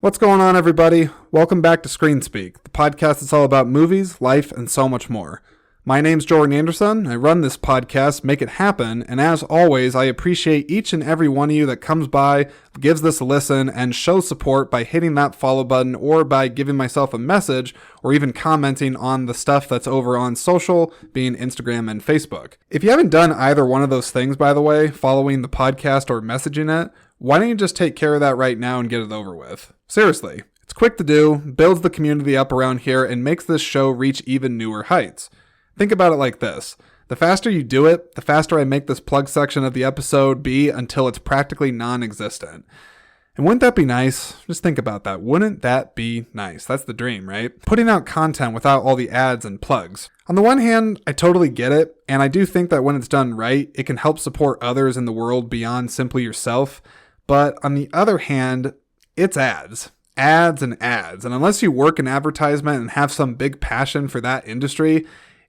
What's going on, everybody? Welcome back to Screen Speak, the podcast that's all about movies, life, and so much more. My name's Jordan Anderson. I run this podcast, make it happen, and as always, I appreciate each and every one of you that comes by, gives this a listen, and shows support by hitting that follow button or by giving myself a message or even commenting on the stuff that's over on social, being Instagram and Facebook. If you haven't done either one of those things, by the way, following the podcast or messaging it, why don't you just take care of that right now and get it over with? Seriously, it's quick to do, builds the community up around here, and makes this show reach even newer heights. Think about it like this. The faster you do it, the faster I make this plug section of the episode be until it's practically non-existent. And wouldn't that be nice? Just think about that. Wouldn't that be nice? That's the dream, right? Putting out content without all the ads and plugs. On the one hand, I totally get it, and I do think that when it's done right, it can help support others in the world beyond simply yourself. But on the other hand, it's ads. Ads and ads. And unless you work in advertisement and have some big passion for that industry,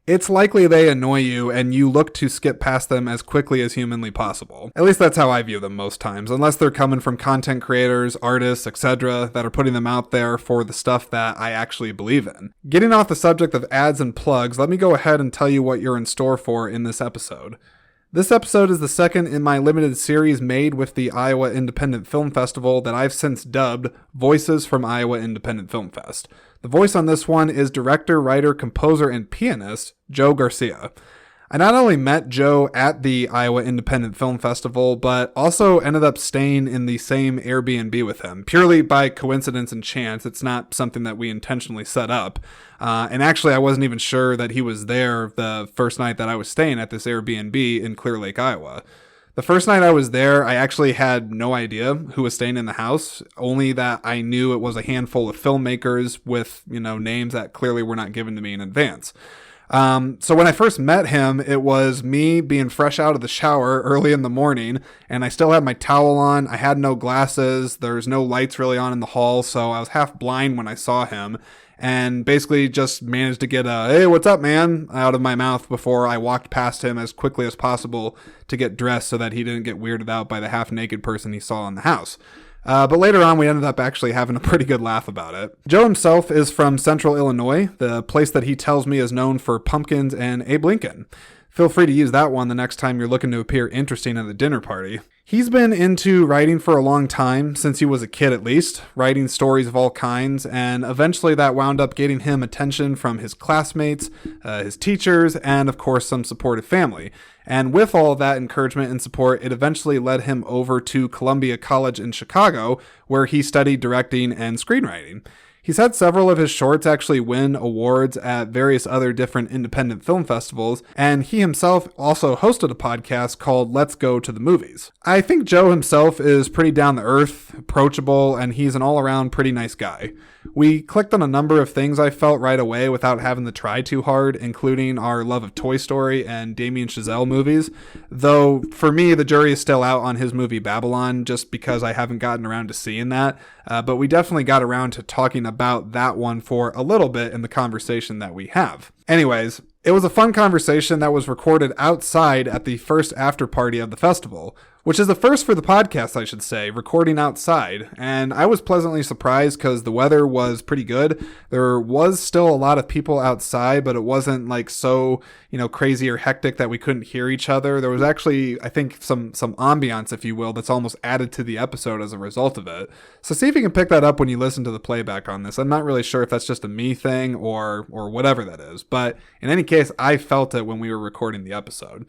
it's likely they annoy you and you look to skip past them as quickly as humanly possible. At least that's how I view them most times, unless they're coming from content creators, artists, etc. that are putting them out there for the stuff that I actually believe in. Getting off the subject of ads and plugs, let me go ahead and tell you what you're in store for in this episode. This episode is the second in my limited series made with the Iowa Independent Film Festival that I've since dubbed Voices from Iowa Independent Film Fest. The voice on this one is director, writer, composer, and pianist Joe Garcia. I not only met Joe at the Iowa Independent Film Festival, but also ended up staying in the same Airbnb with him, purely by coincidence and chance. It's not something that we intentionally set up. And actually, I wasn't even sure that he was there the first night that I was staying at this Airbnb in Clear Lake, Iowa. The first night I was there, I actually had no idea who was staying in the house, only that I knew it was a handful of filmmakers with, names that clearly were not given to me in advance. So when I first met him, it was me being fresh out of the shower early in the morning, and I still had my towel on. I had no glasses. There was no lights really on in the hall, so I was half blind when I saw him, and basically just managed to get a, "Hey, what's up, man?" out of my mouth before I walked past him as quickly as possible to get dressed so that he didn't get weirded out by the half-naked person he saw in the house. But later on, we ended up actually having a pretty good laugh about it. Joe himself is from Central Illinois, the place that he tells me is known for pumpkins and Abe Lincoln. Feel free to use that one the next time you're looking to appear interesting at a dinner party. He's been into writing for a long time, since he was a kid at least, writing stories of all kinds, and eventually that wound up getting him attention from his classmates, his teachers, and of course some supportive family. And with all of that encouragement and support, it eventually led him over to Columbia College in Chicago, where he studied directing and screenwriting. He's had several of his shorts actually win awards at various other different independent film festivals, and he himself also hosted a podcast called Let's Go to the Movies. I think Joe himself is pretty down to earth, approachable, and he's an all-around pretty nice guy. We clicked on a number of things I felt right away without having to try too hard, including our love of Toy Story and Damien Chazelle movies, though for me the jury is still out on his movie Babylon just because I haven't gotten around to seeing that, but we definitely got around to talking about that one for a little bit in the conversation that we have. Anyways, it was a fun conversation that was recorded outside at the first after party of the festival, which is the first for the podcast, I should say, recording outside. And I was pleasantly surprised because the weather was pretty good. There was still a lot of people outside, but it wasn't like so, crazy or hectic that we couldn't hear each other. There was actually, I think, some ambiance, if you will, that's almost added to the episode as a result of it. So see if you can pick that up when you listen to the playback on this. I'm not really sure if that's just a me thing or whatever that is. But in any case, I felt it when we were recording the episode.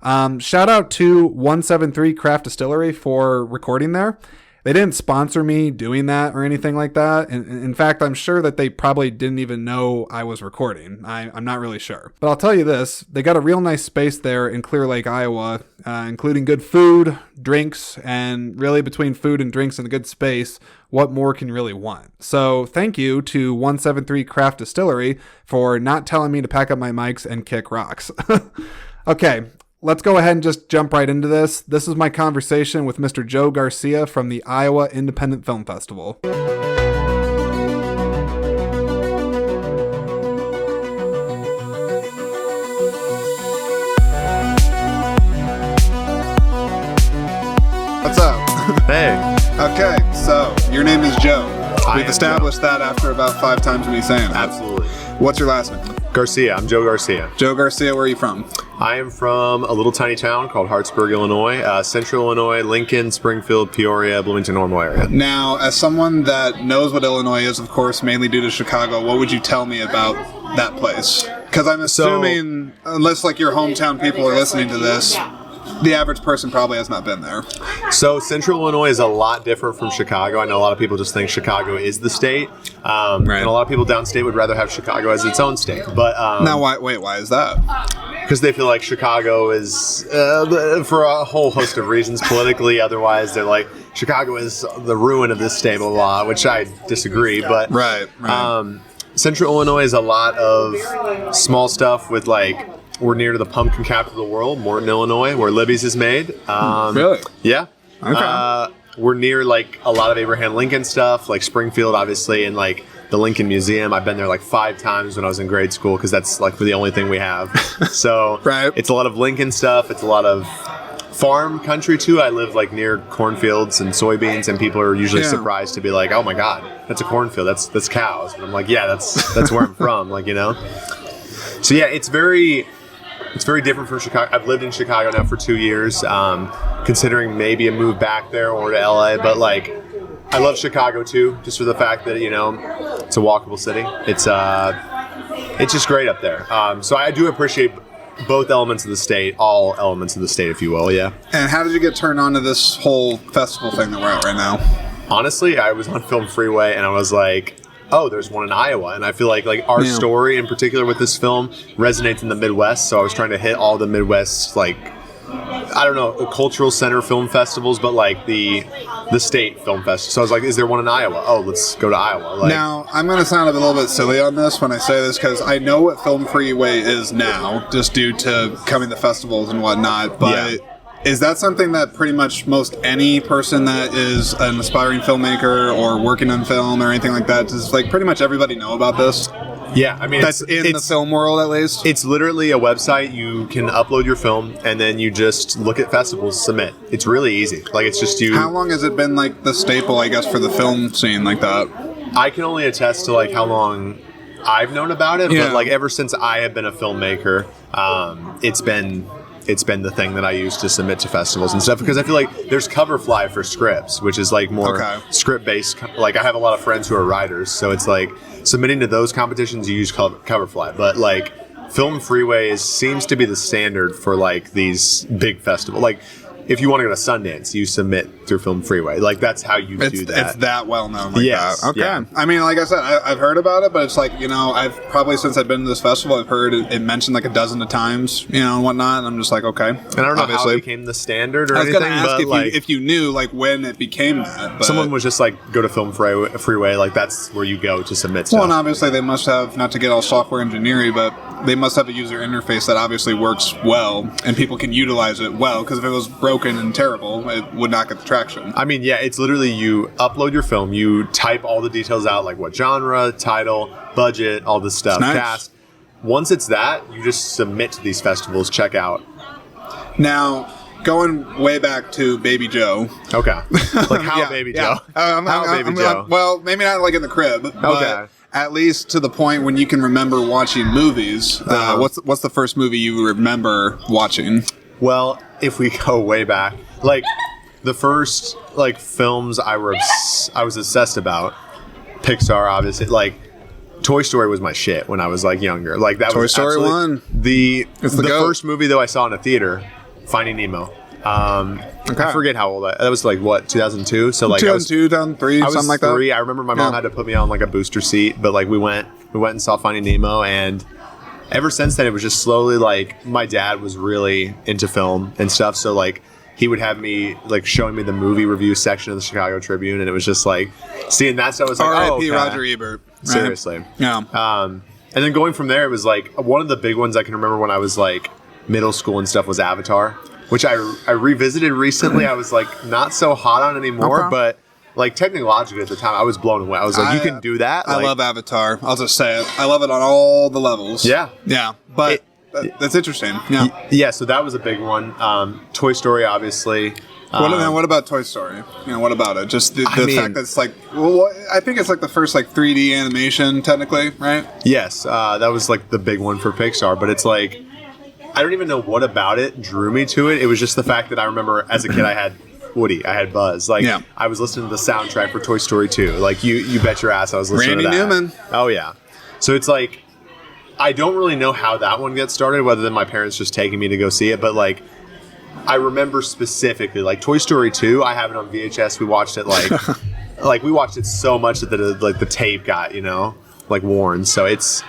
Shout out to 173 Craft Distillery for recording there. They didn't sponsor me doing that or anything like that. In fact, I'm sure that they probably didn't even know I was recording. I'm not really sure. But I'll tell you this, they got a real nice space there in Clear Lake, Iowa, including good food, drinks, and really between food and drinks and a good space, what more can you really want? So thank you to 173 Craft Distillery for not telling me to pack up my mics and kick rocks. Okay. Let's go ahead and just jump right into this. This is my conversation with Mr. Joe Garcia from the Iowa Independent Film Festival. What's up? Hey. Okay, so your name is Joe. We've established that after about 5 times me saying it. Absolutely. What's your last name? Garcia. I'm Joe Garcia. Joe Garcia, where are you from? I am from a little tiny town called Hartsburg, Illinois. Central Illinois, Lincoln, Springfield, Peoria, Bloomington Normal area. Now, as someone that knows what Illinois is, of course, mainly due to Chicago, what would you tell me about that place? Because I'm assuming, unless like your hometown people are listening to this, the average person probably has not been there. So Central Illinois is a lot different from Chicago. I know a lot of people just think Chicago is the state. And a lot of people downstate would rather have Chicago as its own state. But now, why is that? Because they feel like Chicago is, for a whole host of reasons, politically, otherwise, they're like, Chicago is the ruin of this state, blah, blah, which I disagree. But right. Central Illinois is a lot of small stuff with like, we're near to the pumpkin capital of the world, Morton, Illinois, where Libby's is made. Really? Yeah. Okay. We're near like a lot of Abraham Lincoln stuff, like Springfield, obviously, and like the Lincoln Museum. I've been there like 5 times when I was in grade school because that's like the only thing we have. So It's a lot of Lincoln stuff. It's a lot of farm country too. I live like near cornfields and soybeans, and people are usually surprised to be like, "Oh my God, that's a cornfield. That's cows." And I'm like, "Yeah, that's where I'm from." Like, you know. So yeah, it's very different from Chicago. I've lived in Chicago now for 2 years, considering maybe a move back there or to LA. But like, I love Chicago too, just for the fact that, you know, it's a walkable city. It's just great up there. So I do appreciate both elements of the state, all elements of the state, if you will. Yeah. And how did you get turned on to this whole festival thing that we're at right now? Honestly, I was on Film Freeway and I was like, oh, there's one in Iowa. And I feel like our story in particular with this film resonates in the Midwest. So I was trying to hit all the Midwest, like, I don't know, cultural center film festivals, but like the state film festival. So I was like, is there one in Iowa? Oh, let's go to Iowa. Like, now, I'm going to sound a little bit silly on this when I say this, because I know what Film Freeway is now, just due to coming to festivals and whatnot. But is that something that pretty much most any person that is an aspiring filmmaker or working on film or anything like that, does like pretty much everybody know about this? Yeah, I mean, that's in the film world at least. It's literally a website. You can upload your film and then you just look at festivals, submit. It's really easy. Like, it's just you. How long has it been like the staple, I guess, for the film scene like that? I can only attest to like how long I've known about it, but like ever since I have been a filmmaker, it's been the thing that I use to submit to festivals and stuff, because I feel like there's Coverfly for scripts, which is like more script-based. Like, I have a lot of friends who are writers, so it's like submitting to those competitions, you use Coverfly. But like Film Freeway seems to be the standard for like these big festivals. Like, if you want to go to Sundance, you submit through Film Freeway. Like, that's how you do that. It's that well known like that. Okay. Yeah. I mean, like I said, I've heard about it, but it's like, you know, I've probably, since I've been to this festival, I've heard it mentioned like a dozen of times, you know, and whatnot, and I'm just like, okay. And I don't know how it became the standard or anything, ask but if you knew, like, when it became that. But someone was just like, go to Film Freeway, like, that's where you go to submit stuff. Well, and obviously they must have, not to get all software engineering, but they must have a user interface that obviously works well, and people can utilize it well, because if it was broken and terrible, it would not get the traction. I mean, yeah, it's literally you upload your film, you type all the details out, like what genre, title, budget, all this stuff, cast. Once it's that, you just submit to these festivals, check out. Now, going way back to Baby Joe. Okay. Like, how Baby Joe? Baby Joe? Well, maybe not like in the crib, but at least to the point when you can remember watching movies. What's the first movie you remember watching? Well, if we go way back, like the first like films I was obsessed about, Pixar, obviously, like Toy Story was my shit when I was like younger. Like, that was Toy Story 1. The first movie though I saw in a theater, Finding Nemo. I forget how old that was, like, what, 2002? So like 2002, 2003, something like that. I remember my mom had to put me on like a booster seat, but like we went and saw Finding Nemo, and ever since then it was just slowly, like, my dad was really into film and stuff, so like he would have me like showing me the movie review section of the Chicago Tribune, and it was just like seeing that stuff was like, R.I.P. Roger Ebert. Right? Seriously. Yeah. And then going from there, it was like one of the big ones I can remember when I was like middle school and stuff was Avatar, which I revisited recently. I was like not so hot on anymore, but like technologically at the time I was blown away. I was like, you can do that? I love Avatar. I'll just say it. I love it on all the levels. Yeah. Yeah. But that's interesting. Yeah. Yeah, so that was a big one. Toy Story, obviously. What about Toy Story? What about it? Just the fact that it's like, well, I think it's like the first like 3D animation, technically, right? Yes, that was like the big one for Pixar. But it's like, I don't even know what about it drew me to it. It was just the fact that I remember as a kid I had Woody, I had Buzz. Like, I was listening to the soundtrack for Toy Story 2. Like, you bet your ass I was listening to that. Randy Newman. Oh, yeah. So it's like, I don't really know how that one gets started, whether than my parents just taking me to go see it. But, like, I remember specifically, like, Toy Story 2, I have it on VHS. We watched it, like, we watched it so much that the tape got, worn. So it's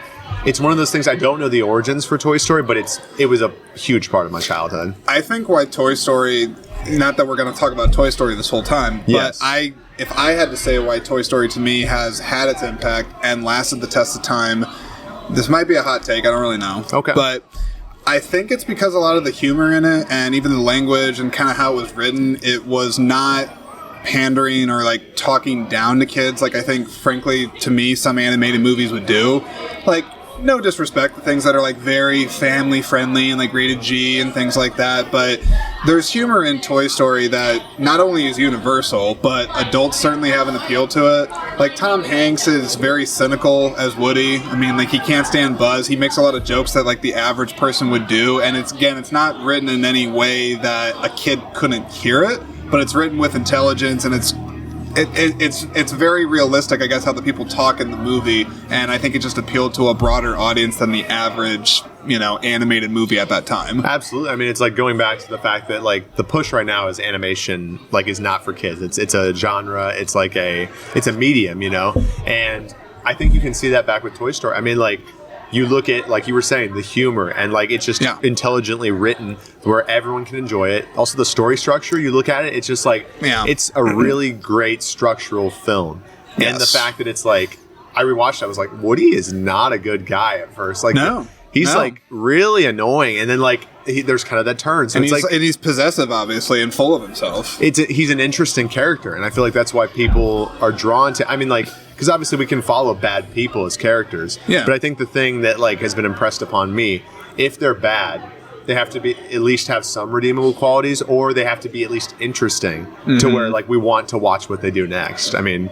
one of those things. I don't know the origins for Toy Story, but it was a huge part of my childhood. I think why Toy Story, not that we're going to talk about Toy Story this whole time, but if I had to say why Toy Story to me has had its impact and lasted the test of time, this might be a hot take, I don't really know. Okay. But I think it's because a lot of the humor in it and even the language and kind of how it was written, it was not pandering or like talking down to kids like I think, frankly, to me, some animated movies would do. Like, no disrespect to things that are like very family friendly and like rated G and things like that, but there's humor in Toy Story that not only is universal, but adults certainly have an appeal to it. Like, Tom Hanks is very cynical as Woody. I mean, like, he can't stand Buzz. He makes a lot of jokes that like the average person would do, and it's not written in any way that a kid couldn't hear it, but it's written with intelligence, and it's very realistic, I guess, how the people talk in the movie, and I think it just appealed to a broader audience than the average, animated movie at that time. Absolutely. I mean, it's like going back to the fact that like the push right now is animation, like, is not for kids. It's a genre. It's like it's a medium, and I think you can see that back with Toy Story. I mean, like, you look at, like you were saying, the humor, and like it's just intelligently written where everyone can enjoy it. Also, the story structure, you look at it, it's just like, it's a really great structural film. Yes. And the fact that it's like, I rewatched it, I was like, Woody is not a good guy at first. Like, he's like really annoying, and then like there's kind of that turn. So and it's and he's possessive, obviously, and full of himself. He's an interesting character, and I feel like that's why people are drawn to. I mean, like, because obviously we can follow bad people as characters. Yeah. But I think the thing that like has been impressed upon me, if they're bad, they have to be at least have some redeemable qualities, or they have to be at least interesting to where like we want to watch what they do next. I mean,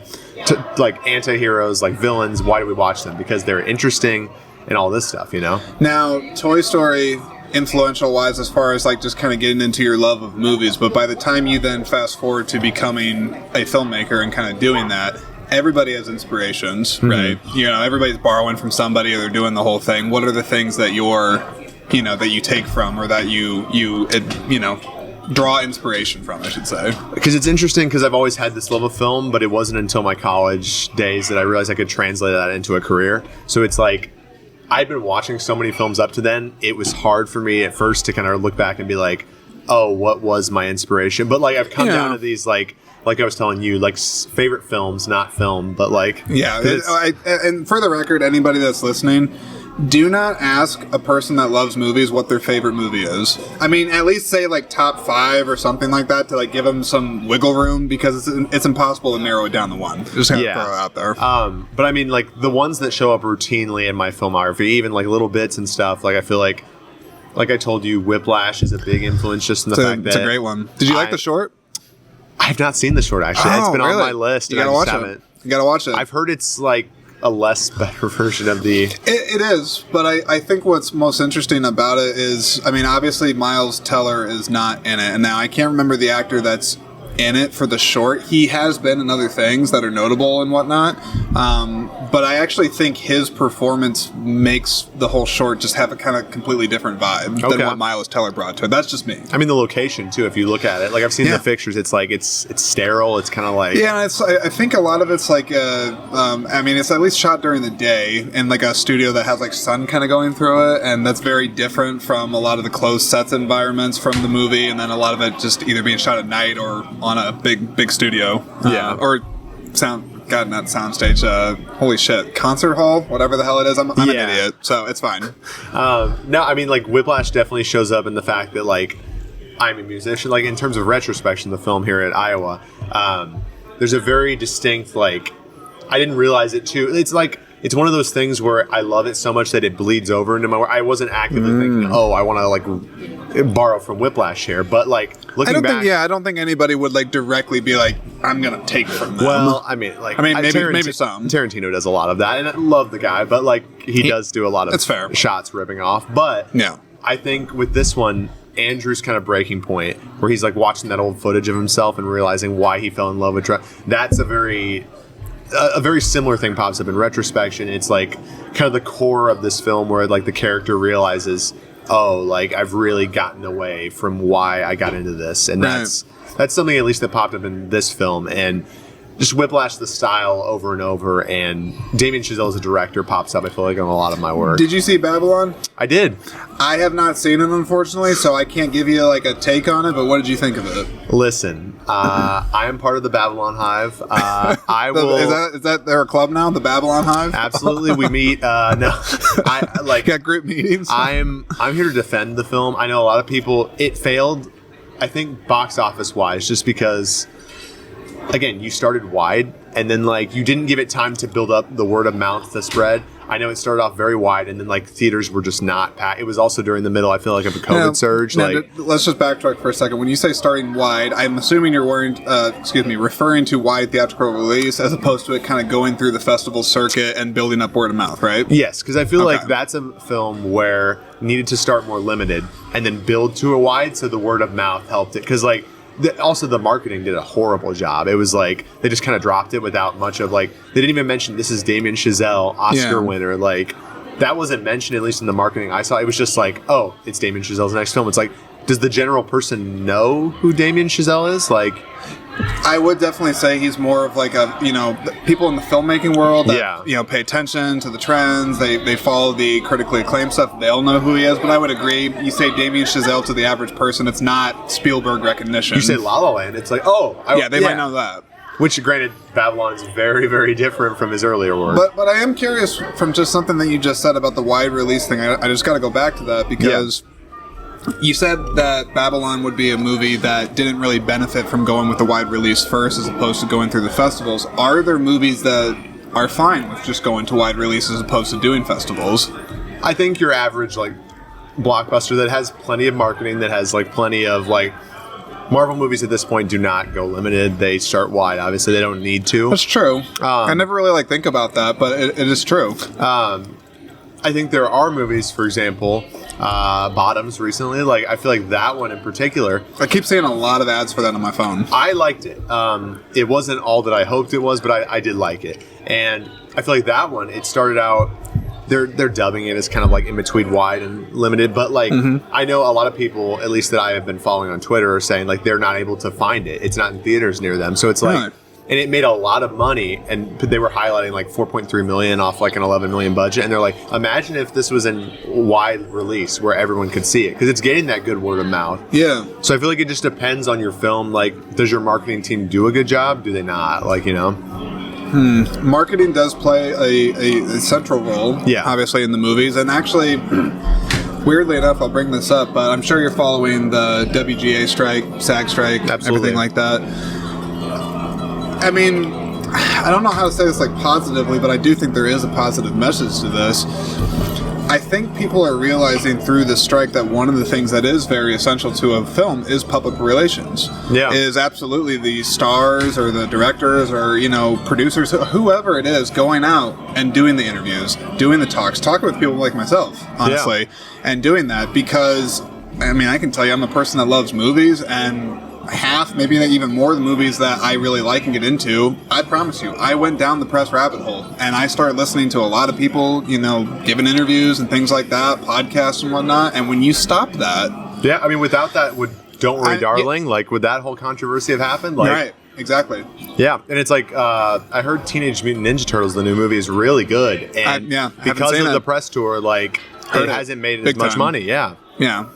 like anti-heroes, like villains, why do we watch them? Because they're interesting and all this stuff, Now, Toy Story, influential wise, as far as like just kind of getting into your love of movies, but by the time you then fast forward to becoming a filmmaker and kind of doing that, everybody has inspirations, right? Everybody's borrowing from somebody, or they're doing the whole thing. What are the things that that you take from, or that you draw inspiration from, I should say? Because it's interesting, because I've always had this love of film, but it wasn't until my college days that I realized I could translate that into a career. So it's like, I'd been watching so many films up to then, it was hard for me at first to kind of look back and be like, oh, what was my inspiration? But like, I've come down to these like I was telling you, like, favorite films, not film, but like... Yeah, and for the record, anybody that's listening, do not ask a person that loves movies what their favorite movie is. I mean, at least say like top 5 or something like that to like give them some wiggle room, because it's impossible to narrow it down to one. Just kind of throw it out there. But I mean, like, the ones that show up routinely in my filmography, even like little bits and stuff, like I feel like I told you, Whiplash is a big influence just in the fact that... It's a great one. Did you like the short? I've not seen the short, actually. It's been on my list. You gotta watch it. You gotta watch it. I've heard it's like a less better version of the... It is, but I think what's most interesting about it is, I mean, obviously Miles Teller is not in it, and now I can't remember the actor that's in it for the short. He has been in other things that are notable and whatnot, but I actually think his performance makes the whole short just have a kind of completely different vibe than what Miles Teller brought to it. That's just me. I mean, the location too, if you look at it, like, I've seen the pictures, it's like it's sterile, it's kind of like... Yeah, I think a lot of it's like I mean, it's at least shot during the day in like a studio that has like sun kind of going through it, and that's very different from a lot of the closed sets environments from the movie, and then a lot of it just either being shot at night or on a big studio, or not soundstage. Holy shit, concert hall, whatever the hell it is. I'm an idiot, so it's fine. No, I mean, like, Whiplash definitely shows up in the fact that, like, I'm a musician. Like, in terms of retrospection, the film here at Iowa, there's a very distinct, like, I didn't realize it too. It's like it's one of those things where I love it so much that it bleeds over into my work. I wasn't actively thinking, I want to like borrow from Whiplash here, but like looking back, I don't think anybody would like directly be like, I'm gonna take from them. Well, I mean, maybe some. Tarantino does a lot of that, and I love the guy, but like he does do a lot of shots ripping off. But yeah, I think with this one, Andrew's kind of breaking point where he's like watching that old footage of himself and realizing why he fell in love with that's a very similar thing pops up in retrospection. It's like kind of the core of this film where like the character realizes, like I've really gotten away from why I got into this, and that's something at least that popped up in this film. And just Whiplash the style over and over, and Damien Chazelle as a director pops up, I feel like, on a lot of my work. Did you see Babylon? I did. I have not seen it, unfortunately, so I can't give you like a take on it, but what did you think of it? Listen, I am part of the Babylon Hive. I will. Is that their club now, the Babylon Hive? Absolutely, we meet. No, I like got group meetings. I'm here to defend the film. I know a lot of people. It failed, I think, box office wise, just because. Again, you started wide, and then like you didn't give it time to build up the word of mouth to spread. I know it started off very wide, and then like theaters were just not packed. It was also during the middle, I feel like, of a COVID surge. Let's just backtrack for a second. When you say starting wide, I'm assuming you're referring to wide theatrical release as opposed to it kind of going through the festival circuit and building up word of mouth, right? Yes, because I feel like that's a film where needed to start more limited and then build to a wide, so the word of mouth helped it. Because like. Also, the marketing did a horrible job. It was like they just kind of dropped it without much of like they didn't even mention this is Damien Chazelle, Oscar winner. Like that wasn't mentioned, at least in the marketing I saw. It was just like, oh, it's Damien Chazelle's next film. It's like, does the general person know who Damien Chazelle is? Like, I would definitely say he's more of like people in the filmmaking world that, pay attention to the trends. They follow the critically acclaimed stuff. They'll know who he is. But I would agree. You say Damien Chazelle to the average person, it's not Spielberg recognition. You say La La Land, it's like, they might know that. Which, granted, Babylon is very, very different from his earlier work. But I am curious from just something that you just said about the wide release thing. I just got to go back to that because... You said that Babylon would be a movie that didn't really benefit from going with the wide release first as opposed to going through the festivals. Are there movies that are fine with just going to wide release as opposed to doing festivals? I think your average like blockbuster that has plenty of marketing, that has like plenty of like Marvel movies at this point do not go limited. They start wide. Obviously, they don't need to. That's true. I never really think about that, but it is true. I think there are movies, for example, Bottoms recently. Like I feel like that one in particular. I keep seeing a lot of ads for that on my phone. I liked it. It wasn't all that I hoped it was, but I did like it. And I feel like that one, it started out. They're dubbing it as kind of like in between wide and limited, but like I know a lot of people, at least that I have been following on Twitter, are saying like they're not able to find it. It's not in theaters near them, so it's like. Right. And it made a lot of money, and they were highlighting like 4.3 million off like an 11 million budget, and they're like, imagine if this was in wide release where everyone could see it, because it's getting that good word of mouth. Yeah. So I feel like it just depends on your film. Like, does your marketing team do a good job? Do they not? Like, you know. Marketing does play a central role, obviously, in the movies, and actually. Weirdly enough, I'll bring this up, but I'm sure you're following the WGA strike, SAG strike, everything like that. I mean, I don't know how to say this like positively, but I do think there is a positive message to this. I think people are realizing through the strike that one of the things that is very essential to a film is public relations. Yeah. Is absolutely the stars or the directors or, producers, whoever it is, going out and doing the interviews, doing the talks, talking with people like myself, honestly, and doing that because, I mean, I can tell you I'm a person that loves movies, and half, maybe even more of the movies that I really like and get into, I promise you, I went down the press rabbit hole and I started listening to a lot of people, giving interviews and things like that, podcasts and whatnot. And when you stop that, I mean, without that, Don't Worry, Darling, like, would that whole controversy have happened? Like, right, exactly. Yeah, and it's like I heard Teenage Mutant Ninja Turtles, the new movie, is really good, and because of the press tour, like, it hasn't made as much money. Yeah,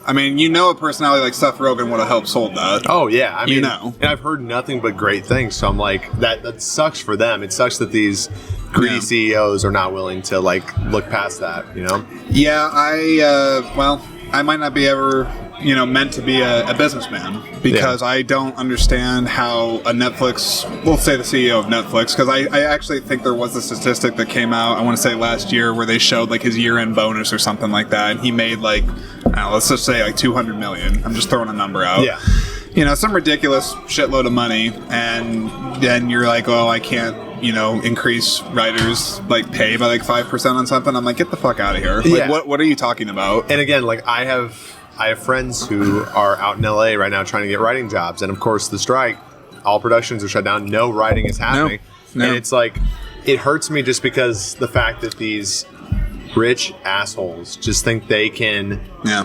I mean, a personality like Seth Rogen would have helped sold that. Oh, yeah. I mean, and I've heard nothing but great things, so I'm like, that sucks for them. It sucks that these greedy CEOs are not willing to, like, look past that, Yeah, I might not be ever meant to be a businessman, because I don't understand how a Netflix, we'll say the CEO of Netflix, because I actually think there was a statistic that came out, I want to say last year, where they showed like his year-end bonus or something like that, and he made like, I don't know, let's just say like $200 million. I'm just throwing a number out. Yeah. Some ridiculous shitload of money, and then you're like, oh, I can't, increase writers like pay by like 5% on something. I'm like, get the fuck out of here. Like, what are you talking about? And again, like I have friends who are out in LA right now trying to get writing jobs, and of course the strike, all productions are shut down, no writing is happening. No. And it's like, it hurts me just because the fact that these rich assholes just think they can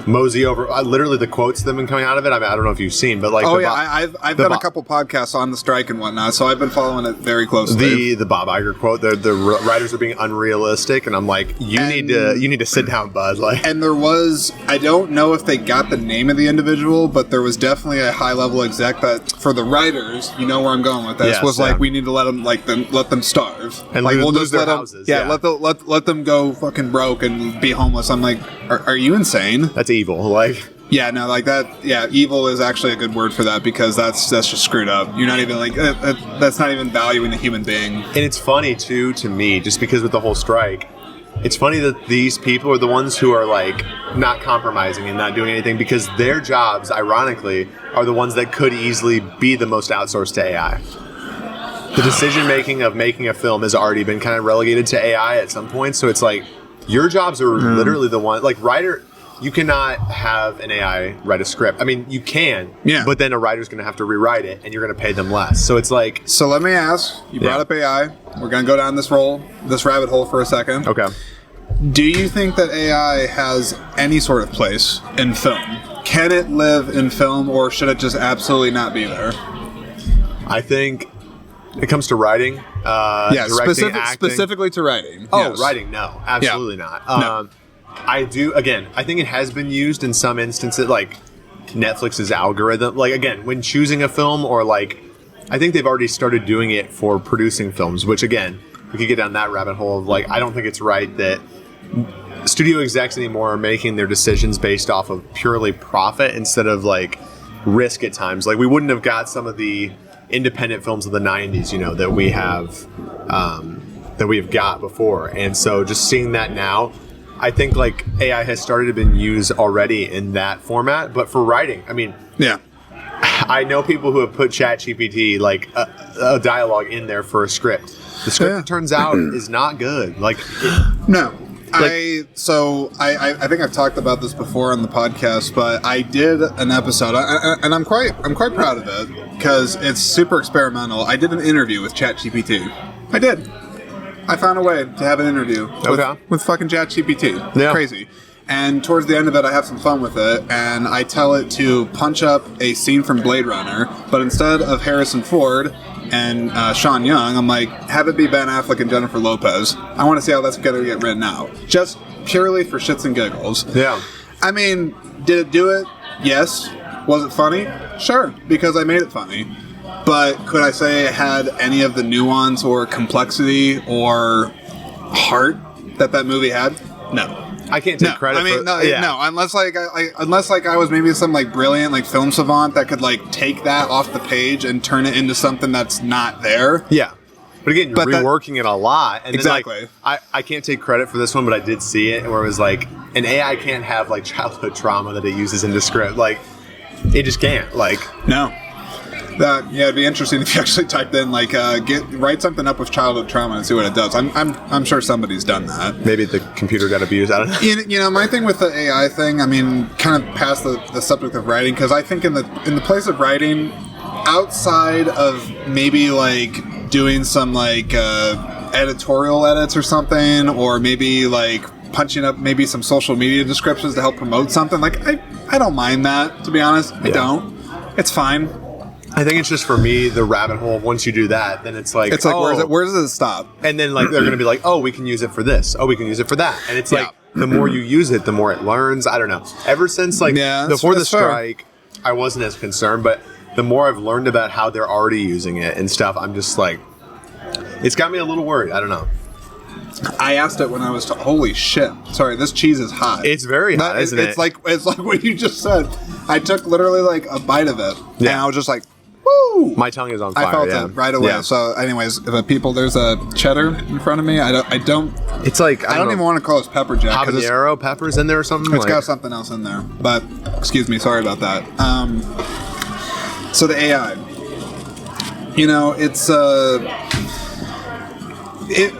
mosey over. Literally, the quotes that have been coming out of it. I mean, I don't know if you've seen, but like, I've done a couple podcasts on the strike and whatnot, so I've been following it very closely. The Bob Iger quote: the writers are being unrealistic, and I'm like, you need to sit down, bud. Like, and there was, I don't know if they got the name of the individual, but there was definitely a high level exec that for the writers, you know where I'm going with this, like, we need to let them starve, and like, we'll lose their houses. Let them go fucking broke and be homeless. I'm like, are you insane? That's evil. Like, yeah, no, like that. Yeah, evil is actually a good word for that, because that's just screwed up. You're not even like that's not even valuing the human being. And it's funny too to me, just because with the whole strike, it's funny that these people are the ones who are like not compromising and not doing anything, because their jobs, ironically, are the ones that could easily be the most outsourced to AI. The decision making of making a film has already been kind of relegated to AI at some point. So it's like, your jobs are literally the one, like writer. You cannot have an AI write a script. I mean, you can, but then a writer's going to have to rewrite it, and you're going to pay them less. So it's like... So let me ask, you brought up AI. We're going to go down this rabbit hole for a second. Okay. Do you think that AI has any sort of place in film? Can it live in film, or should it just absolutely not be there? I think it comes to writing, directing, acting. Specifically to writing. Oh, yes. Writing, no. Absolutely not. No. I think it has been used in some instances, like Netflix's algorithm. Like, again, when choosing a film, or like, I think they've already started doing it for producing films, which, again, we could get down that rabbit hole of like, I don't think it's right that studio execs anymore are making their decisions based off of purely profit instead of like risk at times. Like, we wouldn't have got some of the independent films of the 90s, that we have got before. And so just seeing that now, I think like AI has started to been used already in that format. But for writing, I mean, I know people who have put ChatGPT, like a dialogue in there for a script. The script, it turns out, is not good. Like, no. I think I've talked about this before on the podcast, but I did an episode, and I'm quite proud of it, because it's super experimental. I did an interview with ChatGPT. I did. I found a way to have an interview with fucking ChatGPT. Yeah. Crazy. And towards the end of it, I have some fun with it, and I tell it to punch up a scene from Blade Runner, but instead of Harrison Ford and Sean Young, I'm like, have it be Ben Affleck and Jennifer Lopez. I want to see how that's going to get written out. Just purely for shits and giggles. Yeah. I mean, did it do it? Yes. Was it funny? Sure, because I made it funny. But could I say it had any of the nuance or complexity or heart that movie had? No. I can't take credit. I mean, no. Unless I was maybe some like brilliant like film savant that could like take that off the page and turn it into something that's not there. Yeah. But again, you're reworking it a lot. And exactly. Then, like, I can't take credit for this one, but I did see it where it was like, an AI can't have like childhood trauma that it uses in the script. Like, it just can't. Like, no. It'd be interesting if you actually typed in like write something up with childhood trauma and see what it does. I'm sure somebody's done that. Maybe the computer got abused. I don't know. My thing with the AI thing, I mean, kind of past the subject of writing, because I think in the place of writing, outside of maybe like doing some like editorial edits or something, or maybe like punching up maybe some social media descriptions to help promote something, like I don't mind that, to be honest. I don't. It's fine. I think it's just, for me, the rabbit hole. Once you do that, then it's like, where does it stop? And then like they're going to be like, oh, we can use it for this. Oh, we can use it for that. And it's like, the more you use it, the more it learns. I don't know. Ever since like before the strike, I wasn't as concerned, but the more I've learned about how they're already using it and stuff, I'm just like, it's got me a little worried. I don't know. I asked it when I was holy shit. Sorry, this cheese is hot. It's very hot, isn't it? It's like what you just said. I took literally like a bite of it, and I was just like, woo! My tongue is on fire. I felt it right away. So, anyways, people, there's a cheddar in front of me. I don't. It's like I don't even want to call this pepper jack. Habanero peppers in there or something. It's got something else in there. But excuse me, sorry about that. So the AI, it's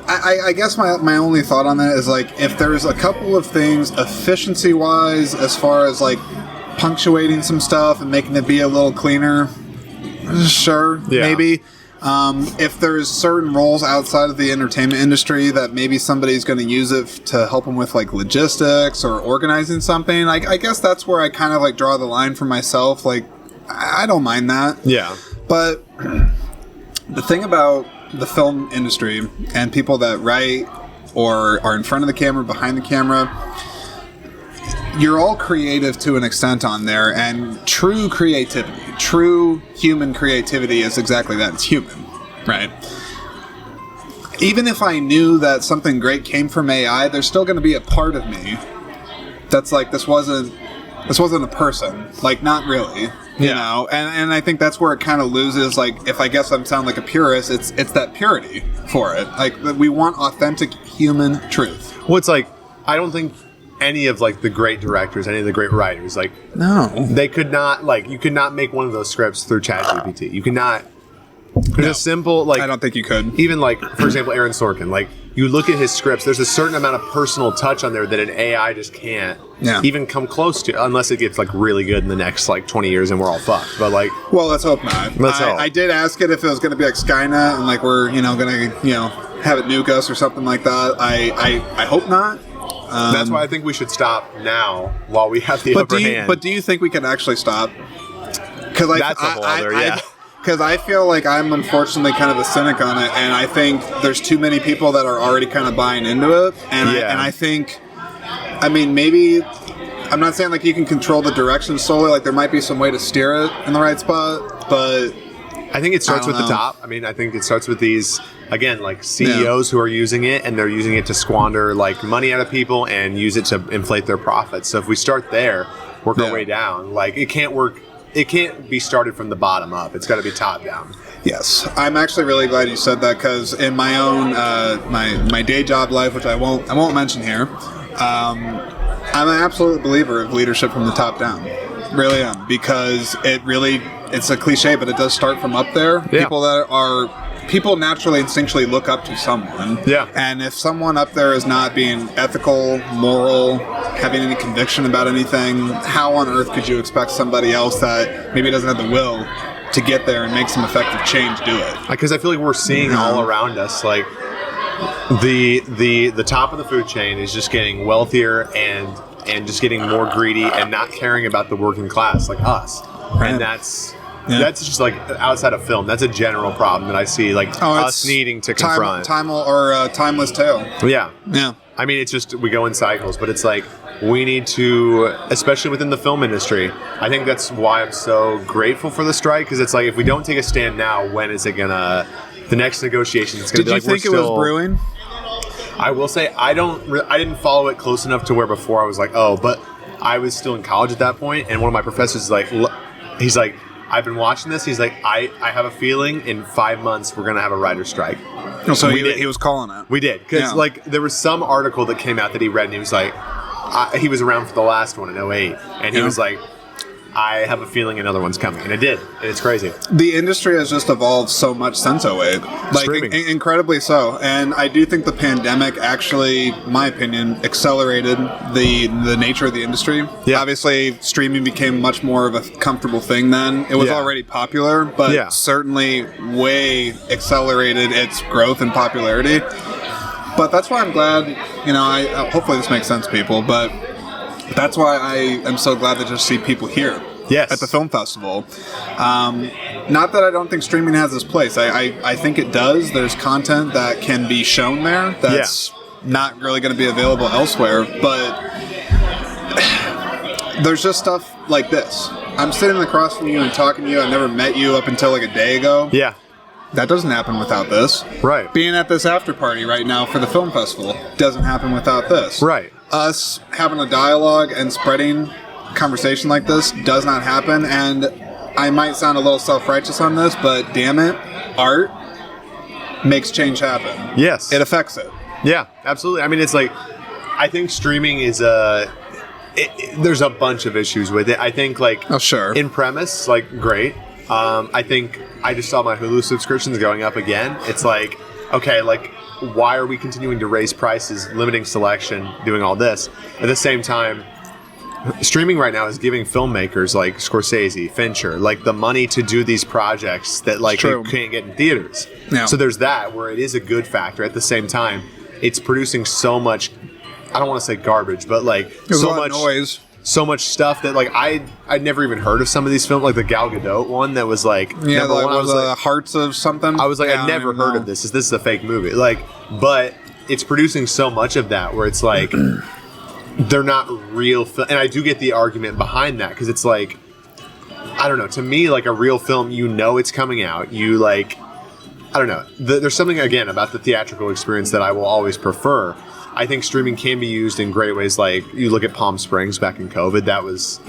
I guess my only thought on that is like if there's a couple of things efficiency wise as far as like punctuating some stuff and making it be a little cleaner, sure, maybe. If there's certain roles outside of the entertainment industry that maybe somebody's going to use it to help them with like logistics or organizing something, I guess that's where I kind of like draw the line for myself. Like I don't mind that. Yeah. But the thing about the film industry and people that write or are in front of the camera, behind the camera, you're all creative to an extent on there, and true creativity, true human creativity is exactly that. It's human, right? Even if I knew that something great came from AI, there's still going to be a part of me that's like, this wasn't a person. Like, not really. You know, and I think that's where it kind of loses. Like, if I guess I'm sound like a purist, it's that purity for it. Like, we want authentic human truth. Well, it's like I don't think any of like the great directors, any of the great writers, like they could not you could not make one of those scripts through ChatGPT. You could not. There's a simple I don't think you could. Even like, for example, Aaron Sorkin. Like, you look at his scripts, there's a certain amount of personal touch on there that an AI just can't even come close to, unless it gets like really good in the next like 20 years and we're all fucked. But like, well, let's hope not. Let's hope. I did ask it if it was going to be like Skynet and like we're going to have it nuke us or something like that. I hope not. That's why I think we should stop now while we have the upper hand. But do you think we can actually stop? Because that's a whole other, Because I feel like I'm unfortunately kind of a cynic on it, and I think there's too many people that are already kind of buying into it. And I think, I mean, maybe, I'm not saying like you can control the direction solely, like there might be some way to steer it in the right spot, but I think it starts with the top. I mean, I think it starts with these, again, like CEOs who are using it, and they're using it to squander like money out of people and use it to inflate their profits. So if we start there, work our way down, like it can't work. It can't be started from the bottom up. It's got to be top down. Yes, I'm actually really glad you said that, because in my own my day job life, which I won't mention here, I'm an absolute believer of leadership from the top down. Really am, because it's a cliche, but it does start from up there. People naturally instinctually look up to someone. Yeah. And if someone up there is not being ethical, moral, having any conviction about anything, how on earth could you expect somebody else that maybe doesn't have the will to get there and make some effective change do it? Because I feel like we're seeing all around us, like the top of the food chain is just getting wealthier and just getting more greedy and not caring about the working class like us. Right. And that's just like outside of film. That's a general problem that I see, like us needing to confront. Timeless tale. Yeah. I mean, it's just we go in cycles, but it's like we need to, especially within the film industry. I think that's why I'm so grateful for the strike, because it's like if we don't take a stand now, when is it gonna? The next negotiation is gonna be like. Did you think it was brewing? I will say I didn't follow it close enough to where before I was like, oh, but I was still in college at that point, and one of my professors is like, he's like, I've been watching this. He's like, I have a feeling in 5 months we're going to have a writer's strike. Oh, so he was calling it. We did. Because like there was some article that came out that he read, and he was like, he was around for the last one in '08. And he was like, I have a feeling another one's coming. And it did. And it's crazy. The industry has just evolved so much since '08. Like, incredibly so. And I do think the pandemic actually, in my opinion, accelerated the nature of the industry. Yeah. Obviously, streaming became much more of a comfortable thing then. It was already popular, but certainly way accelerated its growth and popularity. But that's why I'm glad, hopefully this makes sense, people, but that's why I am so glad to just see people here at the film festival. Not that I don't think streaming has its place. I think it does. There's content that can be shown there that's not really going to be available elsewhere. But there's just stuff like this. I'm sitting across from you and talking to you. I never met you up until like a day ago. Yeah. That doesn't happen without this. Right. Being at this after party right now for the film festival doesn't happen without this. Right. Us having a dialogue and spreading conversation like this does not happen. And I might sound a little self-righteous on this, but damn it, art makes change happen. Yes. It affects it. Yeah, absolutely. I mean, it's like, I think streaming is there's a bunch of issues with it. I think, like, oh, sure. in premise, like, great. I think I just saw my Hulu subscriptions going up again. It's like, okay, like, why are we continuing to raise prices, limiting selection, doing all this? At the same time, streaming right now is giving filmmakers like Scorsese, Fincher, like, the money to do these projects that, like, you can't get in theaters. Yeah. So there's that, where it is a good factor. At the same time, it's producing so much, I don't want to say garbage, but, like, so much noise. So much stuff that, like, I'd never even heard of some of these films, like the Gal Gadot one that was like, yeah, number like, one. I was like, Hearts of something. I was like, I'd never heard of this. This is a fake movie. Like, but it's producing so much of that where it's like, they're not real film. And I do get the argument behind that, because it's like, I don't know. To me, like, a real film, you know it's coming out. You, like, I don't know. There's something, again, about the theatrical experience that I will always prefer. I think streaming can be used in great ways. Like, you look at Palm Springs back in COVID, that was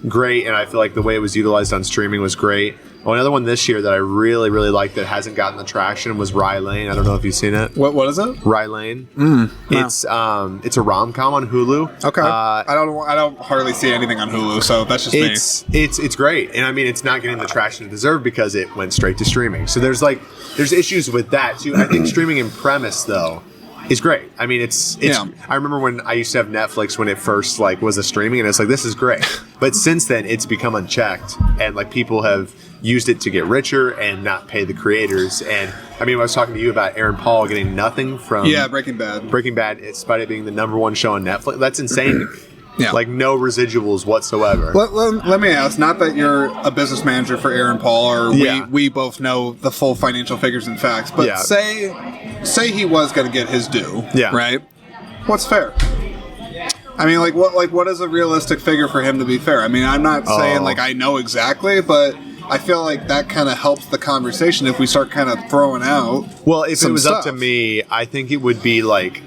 great, and I feel like the way it was utilized on streaming was great. Oh, another one this year that I really, really liked that hasn't gotten the traction was Rye Lane. I don't know if you've seen it. What is it? Rye Lane. No. It's a rom-com on Hulu. Okay. I don't hardly see anything on Hulu, so that's just me. It's great, and I mean, it's not getting the traction it deserved because it went straight to streaming. So there's issues with that too. I think streaming in premise though is great. I mean, it's I remember when I used to have Netflix when it first, like, was a streaming, and it's like, this is great. But since then, it's become unchecked, and, like, people have used it to get richer and not pay the creators. And I mean, I was talking to you about Aaron Paul getting nothing from Breaking Bad. Breaking Bad, despite it being the #1 show on Netflix. That's insane to me. Yeah. Like, no residuals whatsoever. Let me ask, not that you're a business manager for Aaron Paul, or we both know the full financial figures and facts, but say he was going to get his due, right? What's fair? I mean, what is a realistic figure for him to be fair? I mean, I'm not saying, like, I know exactly, but I feel like that kind of helps the conversation if we start kind of throwing out. Well, if it was up to me, I think it would be like,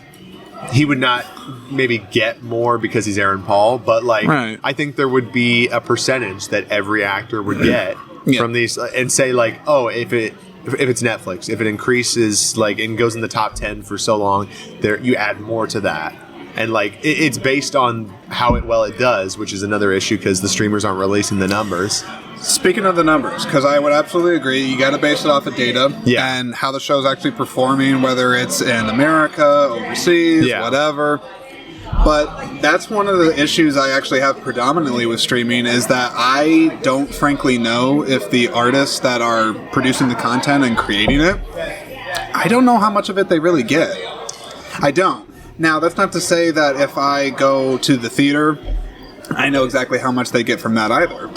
he would not maybe get more because he's Aaron Paul, but, like, I think there would be a percentage that every actor would get from these, and say, like, oh, if it's Netflix, if it increases, like, and goes in the top 10 for so long, you add more to that. And, like, it's based on how it does, which is another issue because the streamers aren't releasing the numbers. Speaking of the numbers, because I would absolutely agree, you got to base it off of data and how the show's actually performing, whether it's in America, overseas, whatever. But that's one of the issues I actually have predominantly with streaming, is that I don't frankly know if the artists that are producing the content and creating it, I don't know how much of it they really get. I don't. Now, that's not to say that if I go to the theater, I know exactly how much they get from that either.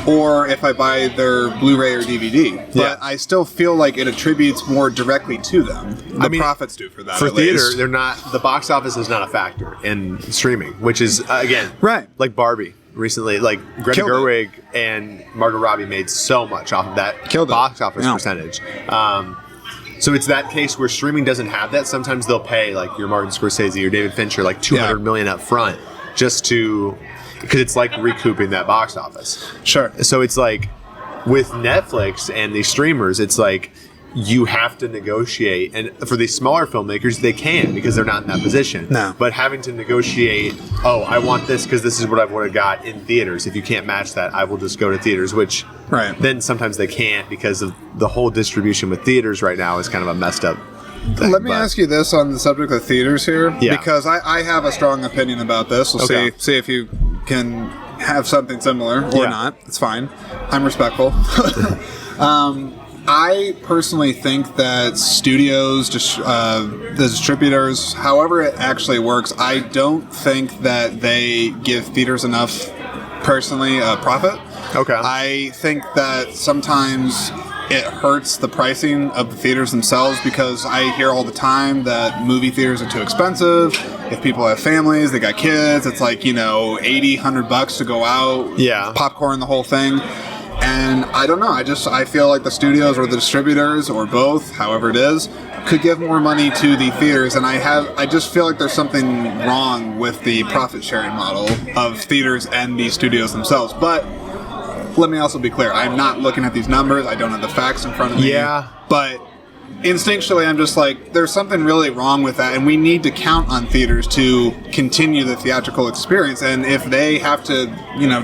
Or if I buy their Blu-ray or DVD. But I still feel like it attributes more directly to them. The profits do for that. For theater, they're not. The box office is not a factor in streaming, which is, again, like Barbie. Recently, like, Greta Gerwig and Margot Robbie made so much off of that box office percentage. So it's that case where streaming doesn't have that. Sometimes they'll pay, like, your Martin Scorsese or David Fincher, like, $200 million up front just to, because it's like recouping that box office. Sure. So it's like, with Netflix and these streamers, it's like, you have to negotiate. And for these smaller filmmakers, they can, because they're not in that position. No. But having to negotiate, oh, I want this because this is what I would have got in theaters. If you can't match that, I will just go to theaters, which then sometimes they can't, because of the whole distribution with theaters right now is kind of a messed up thing. Let me ask you this on the subject of theaters here, because I have a strong opinion about this. We'll see if you can have something similar or not. It's fine. I'm respectful. I personally think that studios, the distributors, however it actually works, I don't think that they give theaters enough, personally, profit. Okay. I think that sometimes it hurts the pricing of the theaters themselves, because I hear all the time that movie theaters are too expensive. If people have families, they got kids, it's like, $80, $100 to go out, popcorn, the whole thing. And I don't know. I feel like the studios or the distributors or both, however it is, could give more money to the theaters. And I just feel like there's something wrong with the profit sharing model of theaters and the studios themselves. But let me also be clear. I'm not looking at these numbers. I don't have the facts in front of me. Yeah. But instinctually, I'm just like, there's something really wrong with that, and we need to count on theaters to continue the theatrical experience. And if they have to,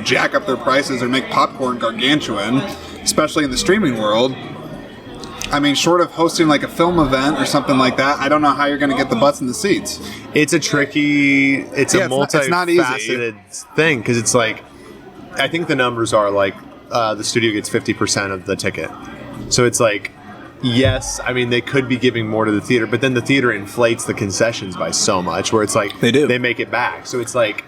jack up their prices or make popcorn gargantuan, especially in the streaming world, I mean, short of hosting like a film event or something like that, I don't know how you're going to get the butts in the seats. It's a multifaceted thing, because it's like, I think the numbers are like, the studio gets 50% of the ticket. So it's like, yes, I mean, they could be giving more to the theater, but then the theater inflates the concessions by so much, where it's like they make it back. So it's like,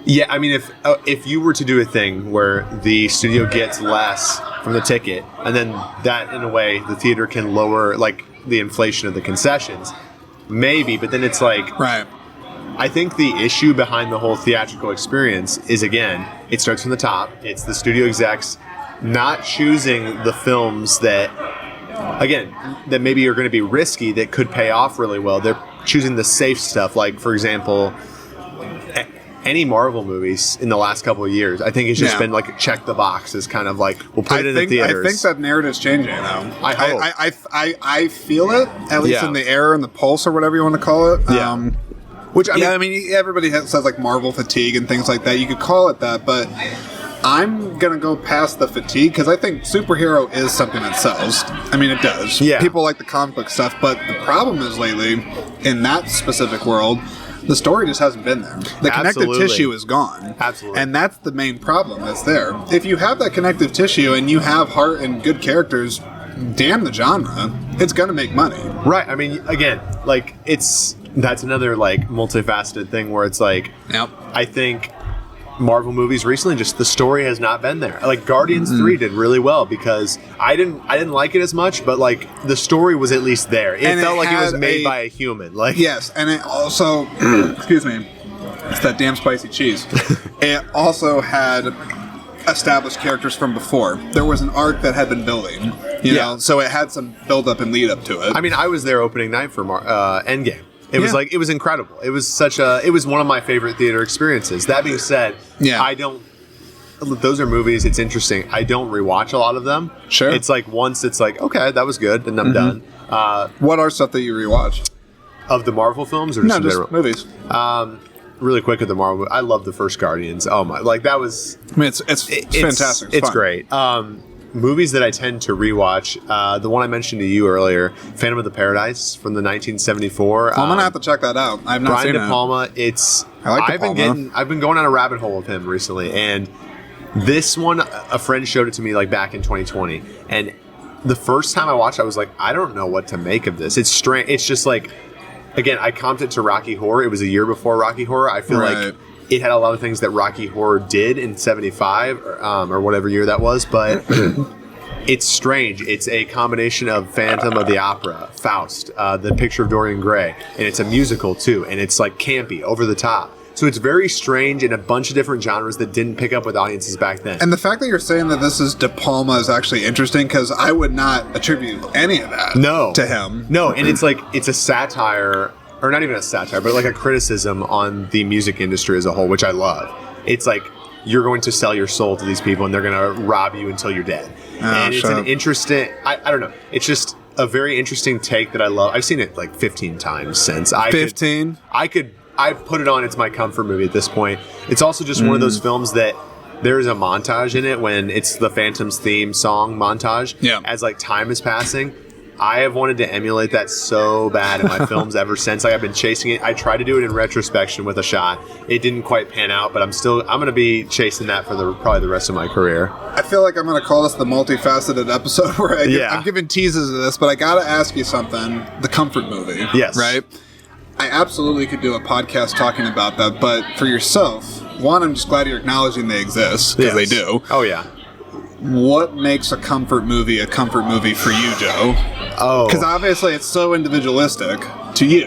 yeah, I mean, if you were to do a thing where the studio gets less from the ticket, and then that, in a way, the theater can lower like the inflation of the concessions, maybe. But then it's like, right. I think the issue behind the whole theatrical experience is, again, it starts from the top. It's the studio execs not choosing the films that, again, that maybe are going to be risky that could pay off really well. They're choosing the safe stuff. Like, for example, any Marvel movies in the last couple of years, I think it's just been like check the box, is kind of like, we'll put it in the theaters. I think that narrative's changing though. I hope. I feel it, at least in the air and the pulse, or whatever you want to call it. Yeah. I mean, everybody says like Marvel fatigue and things like that. You could call it that, but I'm going to go past the fatigue, because I think superhero is something that sells. I mean, it does. Yeah. People like the comic book stuff, but the problem is lately, in that specific world, the story just hasn't been there. The connective tissue is gone. Absolutely. And that's the main problem that's there. If you have that connective tissue and you have heart and good characters, damn the genre, it's going to make money. Right. I mean, again, like, that's another like multifaceted thing where it's like, I think Marvel movies recently, just the story has not been there. Like Guardians 3 did really well, because I didn't like it as much, but like the story was at least there. It felt like it was made by a human. Like, yes, and it also excuse me, it's that damn spicy cheese. It also had established characters from before. There was an arc that had been building, you know, so it had some build up and lead up to it. I mean, I was there opening night for Endgame. It was like, it was incredible. It was it was one of my favorite theater experiences. That being said, those are movies, it's interesting. I don't rewatch a lot of them. Sure. It's like, once it's like, okay, that was good, and I'm done. What are stuff that you rewatch? Of the Marvel films, or just just movies? Really quick, at the Marvel, I love the first Guardians. Oh my, like that was. I mean, it's fantastic. It's great. Movies that I tend to rewatch, the one I mentioned to you earlier, Phantom of the Paradise from the 1974. Well, I'm gonna have to check that out. I've not seen Brian De Palma. I've been going on a rabbit hole of him recently, and this one, a friend showed it to me like back in 2020, and the first time I watched it, I was like, I don't know what to make of this. It's strange. It's just like, again, I comped it to Rocky Horror. It was a year before Rocky Horror. I feel like it had a lot of things that Rocky Horror did in 75 or whatever year that was, but it's strange. It's a combination of Phantom of the Opera, Faust, The Picture of Dorian Gray, and it's a musical too, and it's like campy, over the top. So it's very strange in a bunch of different genres that didn't pick up with audiences back then. And the fact that you're saying that this is De Palma is actually interesting, because I would not attribute any of that to him. No, and it's like, it's a satire, or not even a satire, but like a criticism on the music industry as a whole, which I love. It's like, you're going to sell your soul to these people, and they're going to rob you until you're dead. And it's an interesting, I don't know, it's just a very interesting take that I love. I've seen it like 15 times since. 15? I put it on, it's my comfort movie at this point. It's also just one of those films that there is a montage in it when it's the Phantom's theme song montage. Yeah. As like time is passing. I have wanted to emulate that so bad in my films ever since. Like, I've been chasing it. I tried to do it in retrospection with a shot. It didn't quite pan out, but I'm going to be chasing that for probably the rest of my career. I feel like I'm going to call this the multifaceted episode where I'm giving teases of this, but I got to ask you something. The comfort movie. Yes. Right? I absolutely could do a podcast talking about that, but for yourself, one, I'm just glad you're acknowledging they exist, because they do. Oh, yeah. What makes a comfort movie for you, Joe? Oh. Because obviously it's so individualistic to you.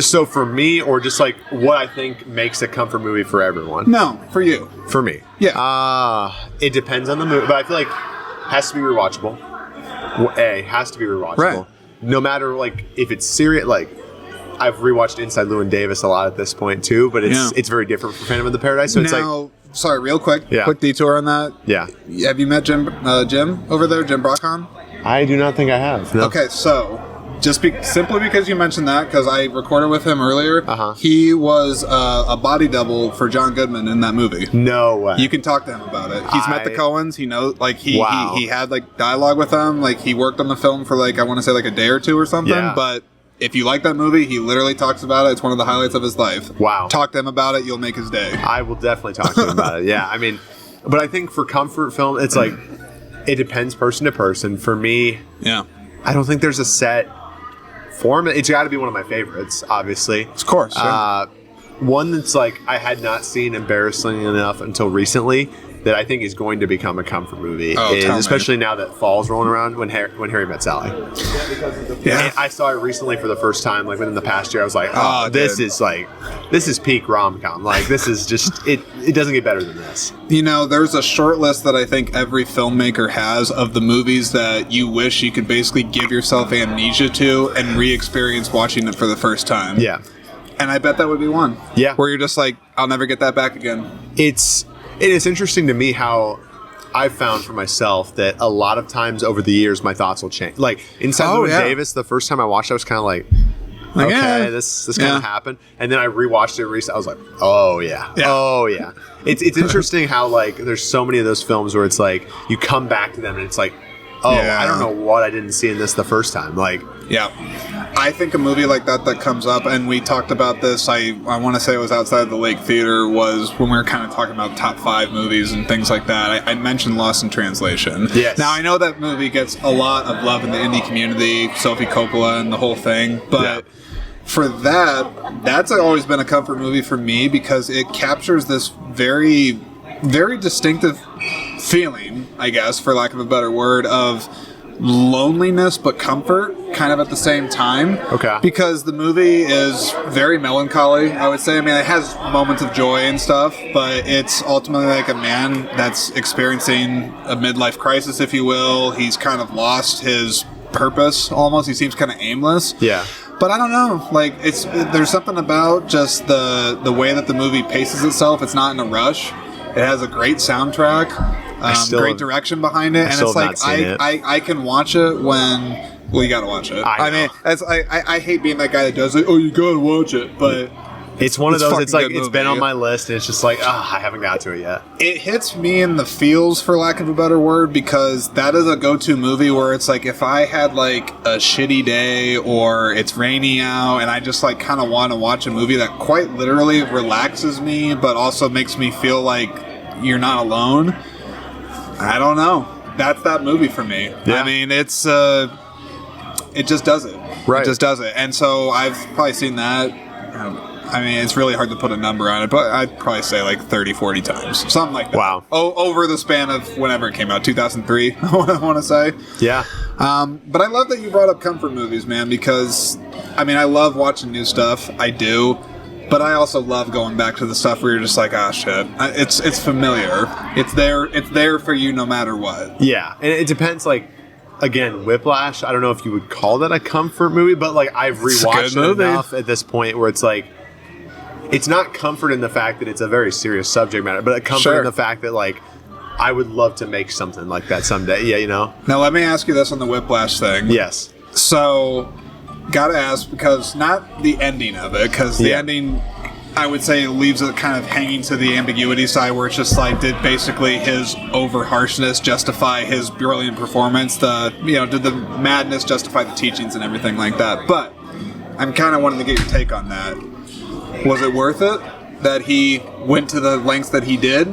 So for me, or just like what I think makes a comfort movie for everyone? No, for you. For me. Yeah. It depends on the movie, but I feel like it has to be rewatchable. Has to be rewatchable. Right. No matter like if it's serious, like I've rewatched Inside Llewyn Davis a lot at this point too, but it's very different from Phantom of the Paradise. So it's like, sorry, real quick, Yeah. quick detour on that. Yeah. Have you met Jim over there, Jim Brockon? I do not think I have. No. Okay, so simply because you mentioned that, because I recorded with him earlier, he was a body double for John Goodman in that movie. No way. You can talk to him about it. He's met the Coens. He knows, like he had like dialogue with them. Like he worked on the film for like I want to say like a day or two or something. Yeah. But if you like that movie, he literally talks about it. It's one of the highlights of his life. Wow. Talk to him about it. You'll make his day. I will definitely talk to him about it. Yeah, I mean, but I think for comfort film, it's like it depends person to person. For me, I don't think there's a set form. It's got to be one of my favorites, obviously. Of course. Yeah. One that's like I had not seen embarrassingly enough until recently that I think is going to become a comfort movie, especially now that fall's rolling around, when Harry Met Sally. Yeah, I saw it recently for the first time, like within the past year. I was like, this is peak rom-com. Like this is just it doesn't get better than this. You know, there's a short list that I think every filmmaker has of the movies that you wish you could basically give yourself amnesia to and re-experience watching it for the first time. Yeah. And I bet that would be one. Yeah. Where you're just like, I'll never get that back again. It is interesting to me how I've found for myself that a lot of times over the years my thoughts will change. Like Inside Llewyn Davis, the first time I watched it, I was kind of like, okay, this kind of happened. And then I rewatched it recently. I was like, oh yeah. It's interesting how like there's so many of those films where it's like you come back to them and it's like, I don't know what I didn't see in this the first time. Like, I think a movie like that comes up, and we talked about this, I want to say it was outside the Lake Theater, was when we were kind of talking about top 5 movies and things like that. I mentioned Lost in Translation. Yes. Now, I know that movie gets a lot of love in the indie community, Sophie Coppola and the whole thing, but for that's always been a comfort movie for me because it captures this very, very distinctive feeling, I guess, for lack of a better word, of loneliness but comfort kind of at the same time. Okay. Because the movie is very melancholy, I would say. I mean, it has moments of joy and stuff, but it's ultimately like a man that's experiencing a midlife crisis, if you will. He's kind of lost his purpose almost. He seems kind of aimless. Yeah. But I don't know. Like, there's something about just the way that the movie paces itself. It's not in a rush. It has a great soundtrack, great direction behind it, and it's like I can watch it when. Well, you gotta watch it. I mean, I hate being that guy that does it. Oh, you gotta watch it, but it's one of those. It's like it's been on my list, and it's just like I haven't got to it yet. It hits me in the feels, for lack of a better word, because that is a go-to movie where it's like if I had like a shitty day or it's rainy out, and I just like kind of want to watch a movie that quite literally relaxes me, but also makes me feel like you're not alone. I don't know. That's that movie for me. Yeah. I mean, it just does it. Right. It just does it. And so I've probably seen that. I mean, it's really hard to put a number on it, but I'd probably say like 30, 40 times. Something like that. Wow. Over the span of whenever it came out, 2003, I want to say. Yeah. But I love that you brought up comfort movies, man, because, I mean, I love watching new stuff. I do. But I also love going back to the stuff where you're just like, shit. It's familiar. It's there for you no matter what. Yeah. And it depends, like, again, Whiplash, I don't know if you would call that a comfort movie, but like I've rewatched it enough at this point where it's like, it's not comfort in the fact that it's a very serious subject matter, but a comfort in the fact that like, I would love to make something like that someday. Yeah, you know? Now let me ask you this on the Whiplash thing. Yes. So, gotta ask, because not the ending of it, because the ending, I would say, leaves it kind of hanging to the ambiguity side, where it's just like, did basically his over harshness justify his brilliant performance? Did the madness justify the teachings and everything like that? But I'm kind of wanting to get your take on that. Was it worth it that he went to the lengths that he did?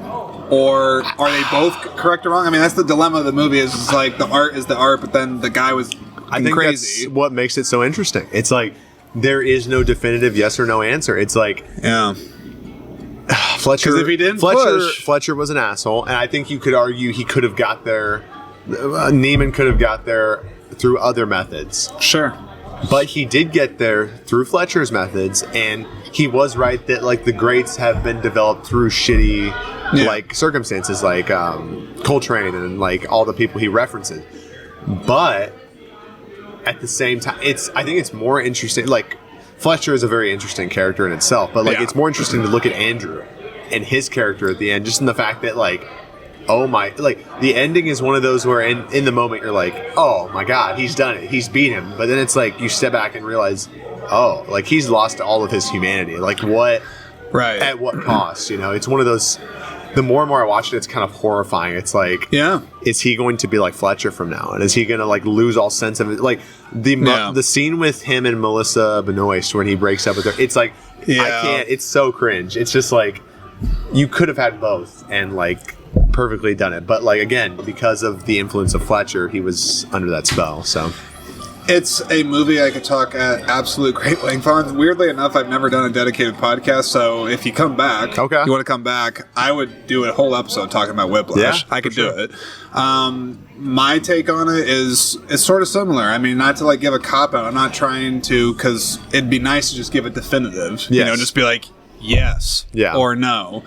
Or are they both correct or wrong? I mean, that's the dilemma of the movie, is it's like the art is the art, but then the guy was I think crazy. That's what makes it so interesting. It's like there is no definitive yes or no answer. It's like Fletcher. Because if he didn't push, Fletcher was an asshole, and I think you could argue he could have got there. Neiman could have got there through other methods. Sure. But he did get there through Fletcher's methods, and he was right that like the greats have been developed through shitty like circumstances, like Coltrane and like all the people he references. But at the same time, I think it's more interesting. Like Fletcher is a very interesting character in itself, but like it's more interesting to look at Andrew and his character at the end, just in the fact that like, oh my, like the ending is one of those where in the moment you're like, oh my God, he's done it. He's beat him. But then it's like you step back and realize, oh, like he's lost all of his humanity. Like what, at what cost? You know, it's one of those, the more and more I watch it, it's kind of horrifying. It's like, is he going to be like Fletcher from now on? Is he going to like lose all sense of it? Like the scene with him and Melissa Benoist when he breaks up with her, it's like, I can't, it's so cringe. It's just like, you could have had both and like perfectly done it, but like again, because of the influence of Fletcher, he was under that spell. So it's a movie I could talk at absolute great length on. Weirdly enough, I've never done a dedicated podcast, so if you come back, you want to come back, I would do a whole episode talking about Whiplash. I could do it. My take on it is sort of similar. I mean, not to like give a cop out. I'm not trying to, because it'd be nice to just give it definitive. You know, just be like yes or no.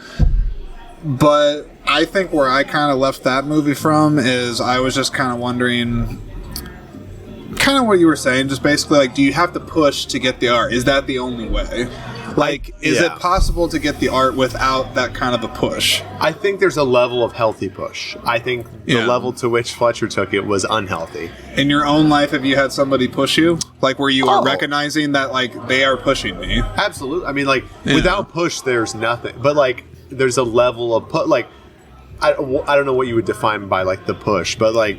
But I think where I kind of left that movie from is I was just kind of wondering, kind of what you were saying, just basically like, do you have to push to get the art? Is that the only way? Like, is it possible to get the art without that kind of a push? I think there's a level of healthy push. I think the level to which Fletcher took it was unhealthy. In your own life, have you had somebody push you? Like, where you are recognizing that, like, they are pushing me? Absolutely. I mean, like, without push, there's nothing. But, like, there's a level of like, I don't know what you would define by like the push, but like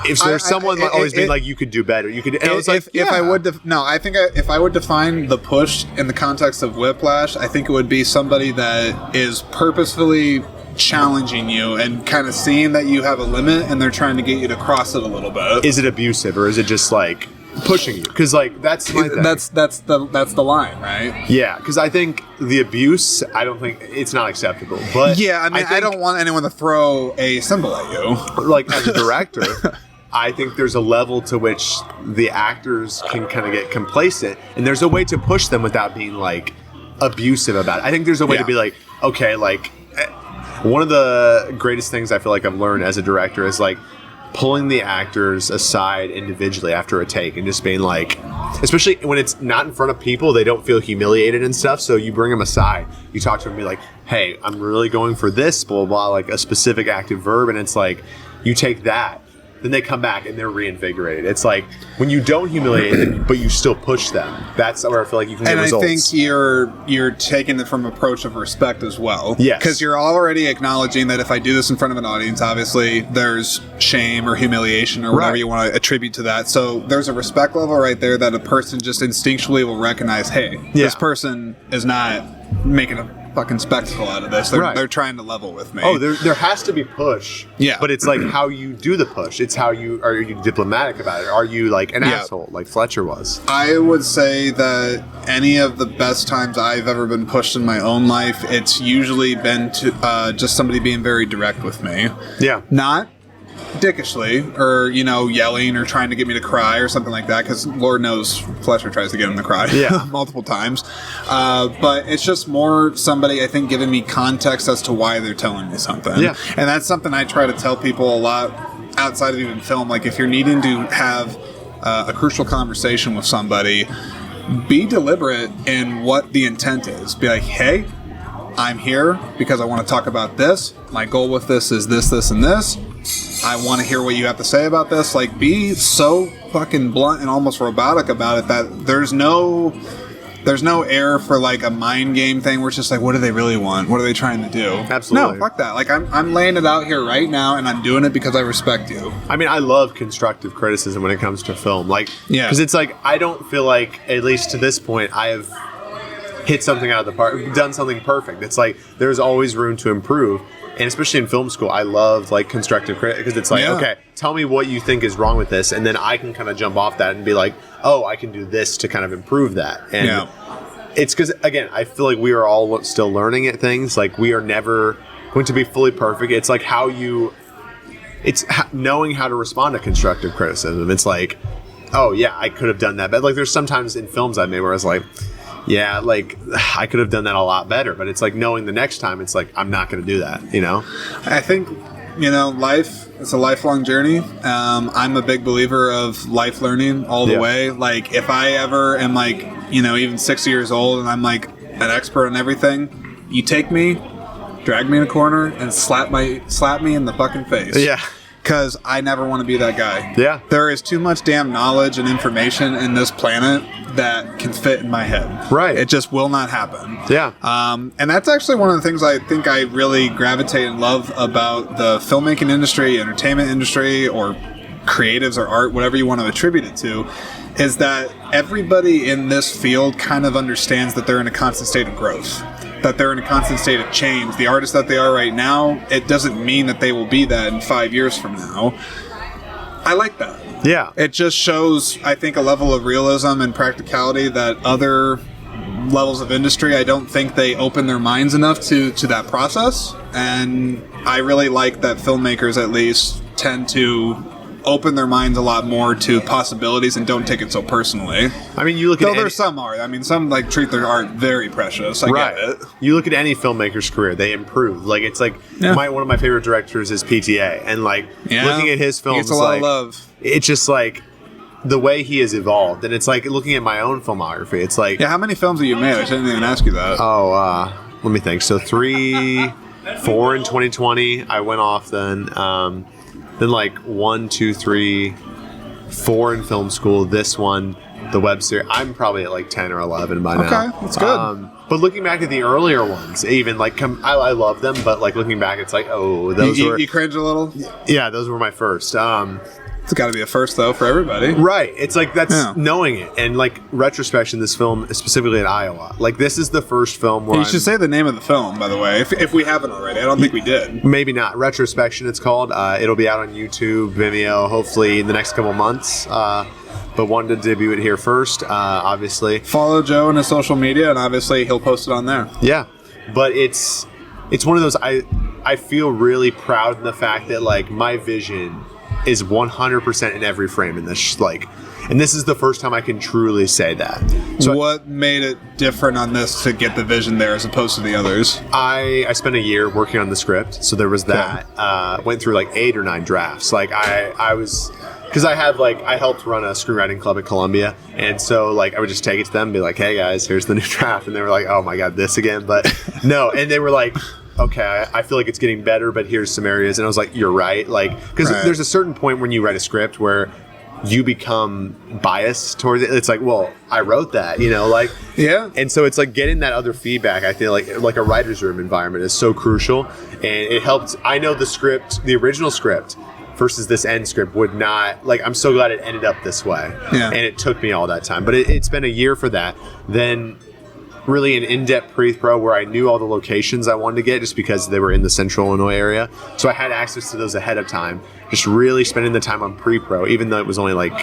if there's someone always being like, you could do better, you could. And I was like, if I would, I think if I would define the push in the context of Whiplash, I think it would be somebody that is purposefully challenging you and kind of seeing that you have a limit, and they're trying to get you to cross it a little bit. Is it abusive or is it just like pushing you? Because like that's my thing. That's the line, right? Yeah, because I think the abuse, I don't think it's not acceptable. But yeah, I mean, I don't want anyone to throw a symbol at you. Like as a director, I think there's a level to which the actors can kind of get complacent, and there's a way to push them without being like abusive about it. I think there's a way to be like, okay, like one of the greatest things I feel like I've learned as a director is like pulling the actors aside individually after a take and just being like, especially when it's not in front of people, they don't feel humiliated and stuff. So you bring them aside, you talk to them and be like, hey, I'm really going for this, blah, blah, blah, like a specific active verb. And it's like, you take that, then they come back and they're reinvigorated. It's like when you don't humiliate them, but you still push them. That's where I feel like you can get results. And I think you're taking it from an approach of respect as well. Yes. Because you're already acknowledging that if I do this in front of an audience, obviously there's shame or humiliation or whatever you want to attribute to that. So there's a respect level right there that a person just instinctually will recognize, hey, this person is not making a fucking spectacle out of this. They're trying to level with me. Oh, there has to be push. Yeah. But it's like how you do the push. It's how are you diplomatic about it? Are you like an asshole like Fletcher was? I would say that any of the best times I've ever been pushed in my own life, it's usually been to just somebody being very direct with me. Yeah. Not dickishly or, yelling or trying to get me to cry or something like that, because Lord knows Fletcher tries to get him to cry multiple times. But it's just more somebody, I think, giving me context as to why they're telling me something. Yeah. And that's something I try to tell people a lot outside of even film. Like, if you're needing to have a crucial conversation with somebody, be deliberate in what the intent is. Be like, hey, I'm here because I want to talk about this. My goal with this is this, this, and this. I want to hear what you have to say about this. Like, be so fucking blunt and almost robotic about it that there's no air for like a mind game thing where it's just like, what do they really want? What are they trying to do? Absolutely. No, fuck that. Like, I'm laying it out here right now, and I'm doing it because I respect you. I mean, I love constructive criticism when it comes to film. Like, because it's like, I don't feel like, at least to this point, I have hit something out of the park, done something perfect. It's like, there's always room to improve. And especially in film school, I love like constructive criticism, because it's like, okay, tell me what you think is wrong with this, and then I can kind of jump off that and be like, oh, I can do this to kind of improve that. And it's because, again, I feel like we are all still learning at things. Like, we are never going to be fully perfect. It's like knowing how to respond to constructive criticism. It's like, oh yeah, I could have done that. But like, there's sometimes in films I made where I was like, yeah, like I could have done that a lot better. But it's like knowing the next time, it's like I'm not going to do that. I think life is a lifelong journey. I'm a big believer of life learning all the way. Like if I ever am like even 60 years old and I'm like an expert on everything, you take me, drag me in a corner, and slap me in the fucking face. Yeah. Because I never want to be that guy. Yeah. There is too much damn knowledge and information in this planet that can fit in my head. Right. It just will not happen. Yeah. And that's actually one of the things I think I really gravitate and love about the filmmaking industry, entertainment industry, or creatives or art, whatever you want to attribute it to, is that everybody in this field kind of understands that they're in a constant state of growth. That they're in a constant state of change. The artists that they are right now, it doesn't mean that they will be that in 5 years from now. I like that. Yeah. It just shows, I think, a level of realism and practicality that other levels of industry, I don't think they open their minds enough to that process. And I really like that filmmakers at least tend to open their minds a lot more to possibilities and don't take it so personally. I mean, you look at there's some art. I mean, some like treat their art very precious. I get it. You look at any filmmaker's career, they improve. Like it's like one of my favorite directors is PTA, and like looking at his films, he gets a lot of love. It's just like the way he has evolved, and it's like looking at my own filmography. It's like how many films have you made? I didn't even ask you that. Let me think. So 3, 4 in 2020. I went off then. Then like 1, 2, 3, 4 in film school. This one, the web series. I'm probably at like 10 or 11 by now. Okay, that's good. But looking back at the earlier ones, even like I love them, but like looking back, it's like those were you cringe a little. Yeah, those were my first. It's got to be a first though for everybody, right? It's like that's knowing it, and like retrospection. This film, specifically in Iowa, like this is the first film where you should say the name of the film, by the way, if we haven't already. I don't think we did. Maybe not. Retrospection, it's called. It'll be out on YouTube, Vimeo, hopefully in the next couple months. But wanted to debut it here first, obviously. Follow Joe on his social media, and obviously he'll post it on there. Yeah, but it's one of those. I feel really proud in the fact that like my vision is 100% in every frame in this. And this is the first time I can truly say that. So what made it different on this to get the vision there as opposed to the others? I spent a year working on the script, so there was that. Went through like 8 or 9 drafts. Like I was, because I helped run a screenwriting club at Columbia, and so like I would just take it to them and be like, hey guys, here's the new draft, and they were like, oh my god, this again? But no, and they were like, okay, I feel like it's getting better, but here's some areas. And I was like, you're right. Like, because there's a certain point when you write a script where you become biased towards it. It's like, well, I wrote that, Yeah. And so it's like getting that other feedback. I feel like a writer's room environment is so crucial. And it helped. I know the original script versus this end script would not, like, I'm so glad it ended up this way. Yeah. And it took me all that time. But it's been a year for that. Then really an in-depth pre-pro where I knew all the locations I wanted to get just because they were in the central Illinois area. So I had access to those ahead of time. Just really spending the time on pre-pro, even though it was only like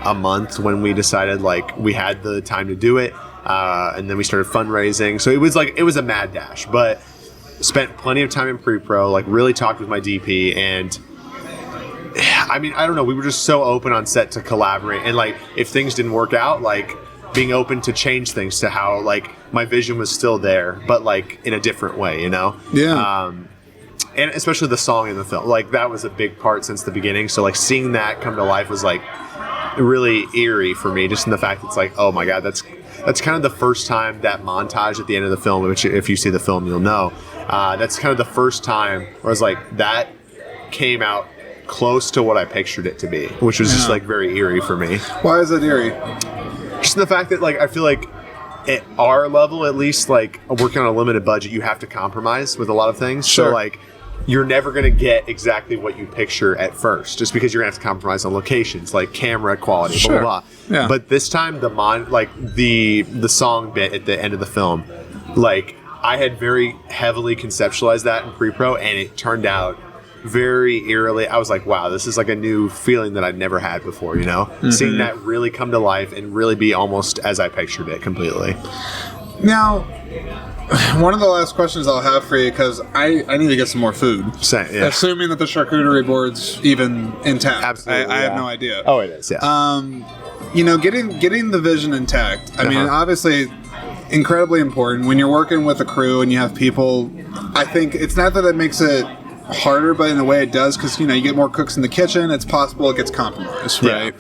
a month when we decided like we had the time to do it. And then we started fundraising. So it was a mad dash, but spent plenty of time in pre-pro, like really talked with my DP, and I mean, I don't know, we were just so open on set to collaborate. And like if things didn't work out, like being open to change things to how like my vision was still there, but like in a different way, Yeah. And especially the song in the film, like that was a big part since the beginning. So like seeing that come to life was like really eerie for me, just in the fact it's like, oh my god, that's kind of the first time that montage at the end of the film, which if you see the film you'll know, that's kind of the first time where I was like, that came out close to what I pictured it to be, which was just like very eerie for me. Why is that eerie? Just the fact that like I feel like at our level, at least, like working on a limited budget, you have to compromise with a lot of things. Sure. So like you're never going to get exactly what you picture at first, just because you're going to have to compromise on locations, like camera quality, sure. blah, blah, blah. Yeah. But this time, the song bit at the end of the film, like I had very heavily conceptualized that in pre-pro, and it turned out very eerily. I was like, wow, this is like a new feeling that I'd never had before, Mm-hmm. Seeing that really come to life and really be almost as I pictured it completely. Now, one of the last questions I'll have for you, because I need to get some more food. Same, yeah. Assuming that the charcuterie board's even intact. Absolutely, I have no idea. Oh, it is, yeah. Getting the vision intact. I mean, obviously, incredibly important when you're working with a crew and you have people. I think it's not that it makes it harder, but in a way it does, because you get more cooks in the kitchen. It's possible it gets compromised, right?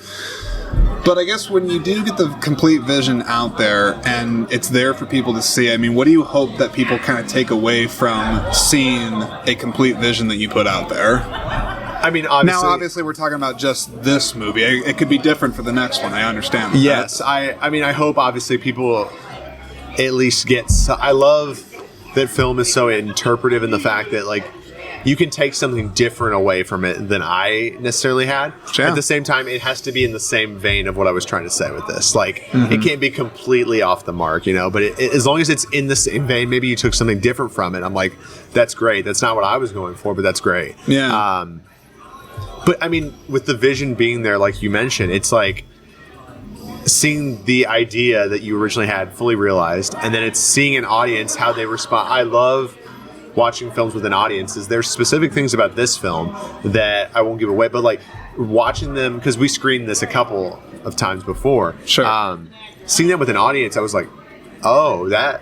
But I guess when you do get the complete vision out there and it's there for people to see, I mean, what do you hope that people kind of take away from seeing a complete vision that you put out there? I mean, obviously we're talking about just this movie. It could be different for the next one. I understand that. Yes. I mean, I hope obviously people at least get... I love that film is so interpretive in the fact that, like, you can take something different away from it than I necessarily had. Sure. At the same time, it has to be in the same vein of what I was trying to say with this. Like, it can't be completely off the mark, but as long as it's in the same vein, maybe you took something different from it. I'm like, that's great. That's not what I was going for, but that's great. Yeah. But, I mean, with the vision being there, like you mentioned, it's like seeing the idea that you originally had fully realized, and then it's seeing an audience, how they respond. I love watching films with an audience. There's specific things about this film that I won't give away, but like watching them, because we screened this a couple of times before. Sure. Seeing them with an audience, I was like, oh, that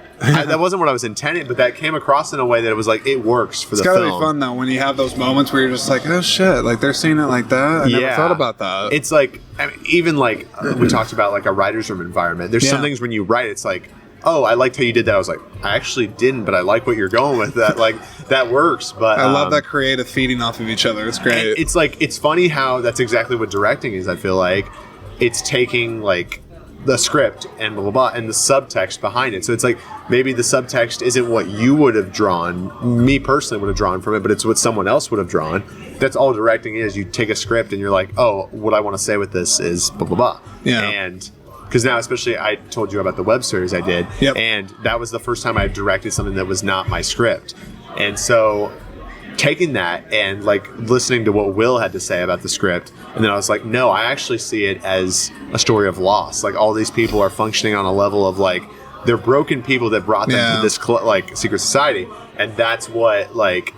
wasn't what I was intending, but that came across in a way that it was like, it works for the film. It's gotta be fun though, when you have those moments where you're just like, oh shit, like they're seeing it like that. I never thought about that. It's like, I mean, even like we talked about like a writer's room environment. There's some things when you write, it's like, oh, I liked how you did that. I was like, I actually didn't, but I like what you're going with that. Like, that works. But I love that creative feeding off of each other. It's great. It's like, it's funny how that's exactly what directing is. I feel like it's taking like the script and blah, blah, blah, and the subtext behind it. So it's like, maybe the subtext isn't what you would have drawn, me personally would have drawn from it, but it's what someone else would have drawn. That's all directing is. You take a script and you're like, oh, what I want to say with this is blah, blah, blah. Yeah. And because now, especially, I told you about the web series I did, and that was the first time I directed something that was not my script. And so taking that and like listening to what Will had to say about the script, and then I was like, no, I actually see it as a story of loss. Like, all these people are functioning on a level of like, they're broken people that brought them to this like secret society, and that's what like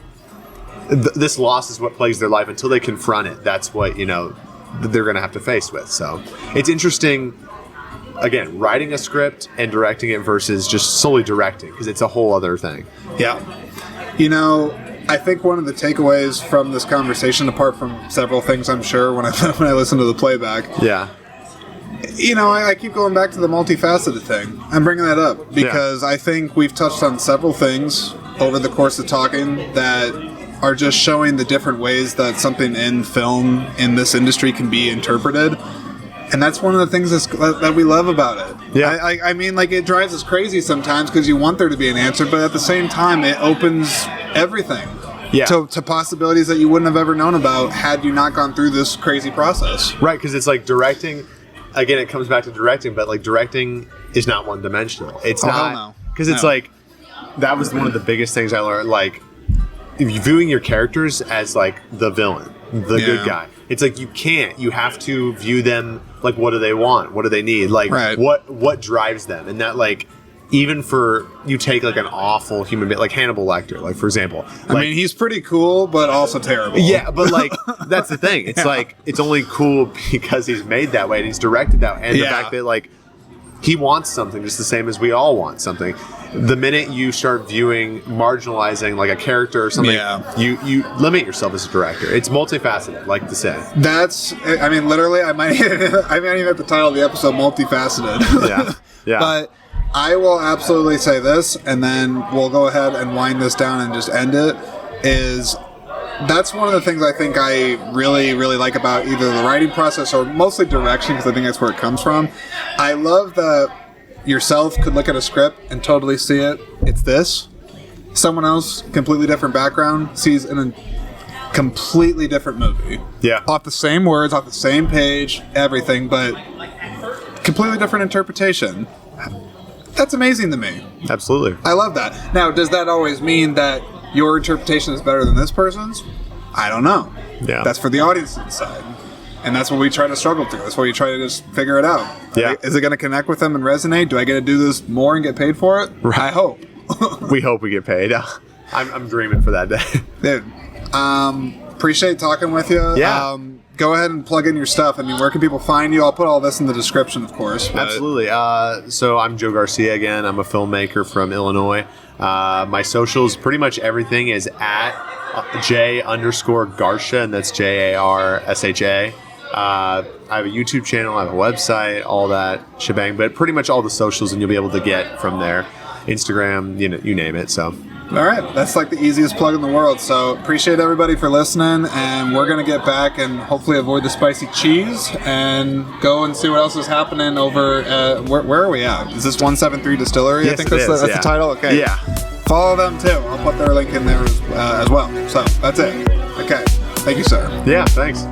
this loss is what plagues their life until they confront it. That's what they're going to have to face with. So it's interesting. Again, writing a script and directing it versus just solely directing, because it's a whole other thing. Yeah. I think one of the takeaways from this conversation, apart from several things I'm sure when I listen to the playback, I keep going back to the multifaceted thing. I'm bringing that up because I think we've touched on several things over the course of talking that are just showing the different ways that something in film in this industry can be interpreted. And that's one of the things that we love about it. Yeah. I mean, like, it drives us crazy sometimes because you want there to be an answer, but at the same time, it opens everything to possibilities that you wouldn't have ever known about had you not gone through this crazy process. Right, because it's like directing, again, it comes back to directing, but like directing is not one-dimensional. It's not, because it's like, that was one of the biggest things I learned, like, viewing your characters as like the villain, the good guy. It's like, you have to view them like, what do they want? What do they need? Like, what drives them? And that, like, even for, you take like an awful human being, like Hannibal Lecter, like, for example. I mean, he's pretty cool, but also terrible. Yeah, but like, that's the thing. It's like, it's only cool because he's made that way and he's directed that way. And the fact that, like, he wants something just the same as we all want something. The minute you start marginalizing like a character or something, you limit yourself as a director. It's multifaceted, like to say. I mean, literally, I might even have the title of the episode, multifaceted. Yeah. But I will absolutely say this, and then we'll go ahead and wind this down and just end it, that's one of the things I think I really, really like about either the writing process or mostly direction, because I think that's where it comes from. I love that yourself could look at a script and totally see it. It's this. Someone else, completely different background, sees in a completely different movie. Yeah. Off the same words, off the same page, everything, but completely different interpretation. That's amazing to me. Absolutely. I love that. Now, does that always mean that your interpretation is better than this person's? I don't know. Yeah. That's for the audience to decide. And that's what we try to struggle through. That's why we try to just figure it out. Yeah. Is it going to connect with them and resonate? Do I get to do this more and get paid for it? Right. I hope. We hope we get paid. I'm dreaming for that day. Dude, appreciate talking with you. Yeah. Go ahead and plug in your stuff. I mean, where can people find you? I'll put all this in the description, of course. Absolutely. So I'm Joe Garcia again. I'm a filmmaker from Illinois. My socials, pretty much everything is at J_Garcia, and that's JARSHA. I have a YouTube channel, I have a website, all that shebang, but pretty much all the socials, and you'll be able to get from there. Instagram, you name it. So. All right, that's like the easiest plug in the world. So appreciate everybody for listening, and we're gonna get back and hopefully avoid the spicy cheese and go and see what else is happening over. Where are we at? Is this 173 Distillery? Yes, I think that's that's the title. Okay. Yeah. Follow them too. I'll put their link in there as well. So that's it. Okay. Thank you, sir. Yeah. Thanks.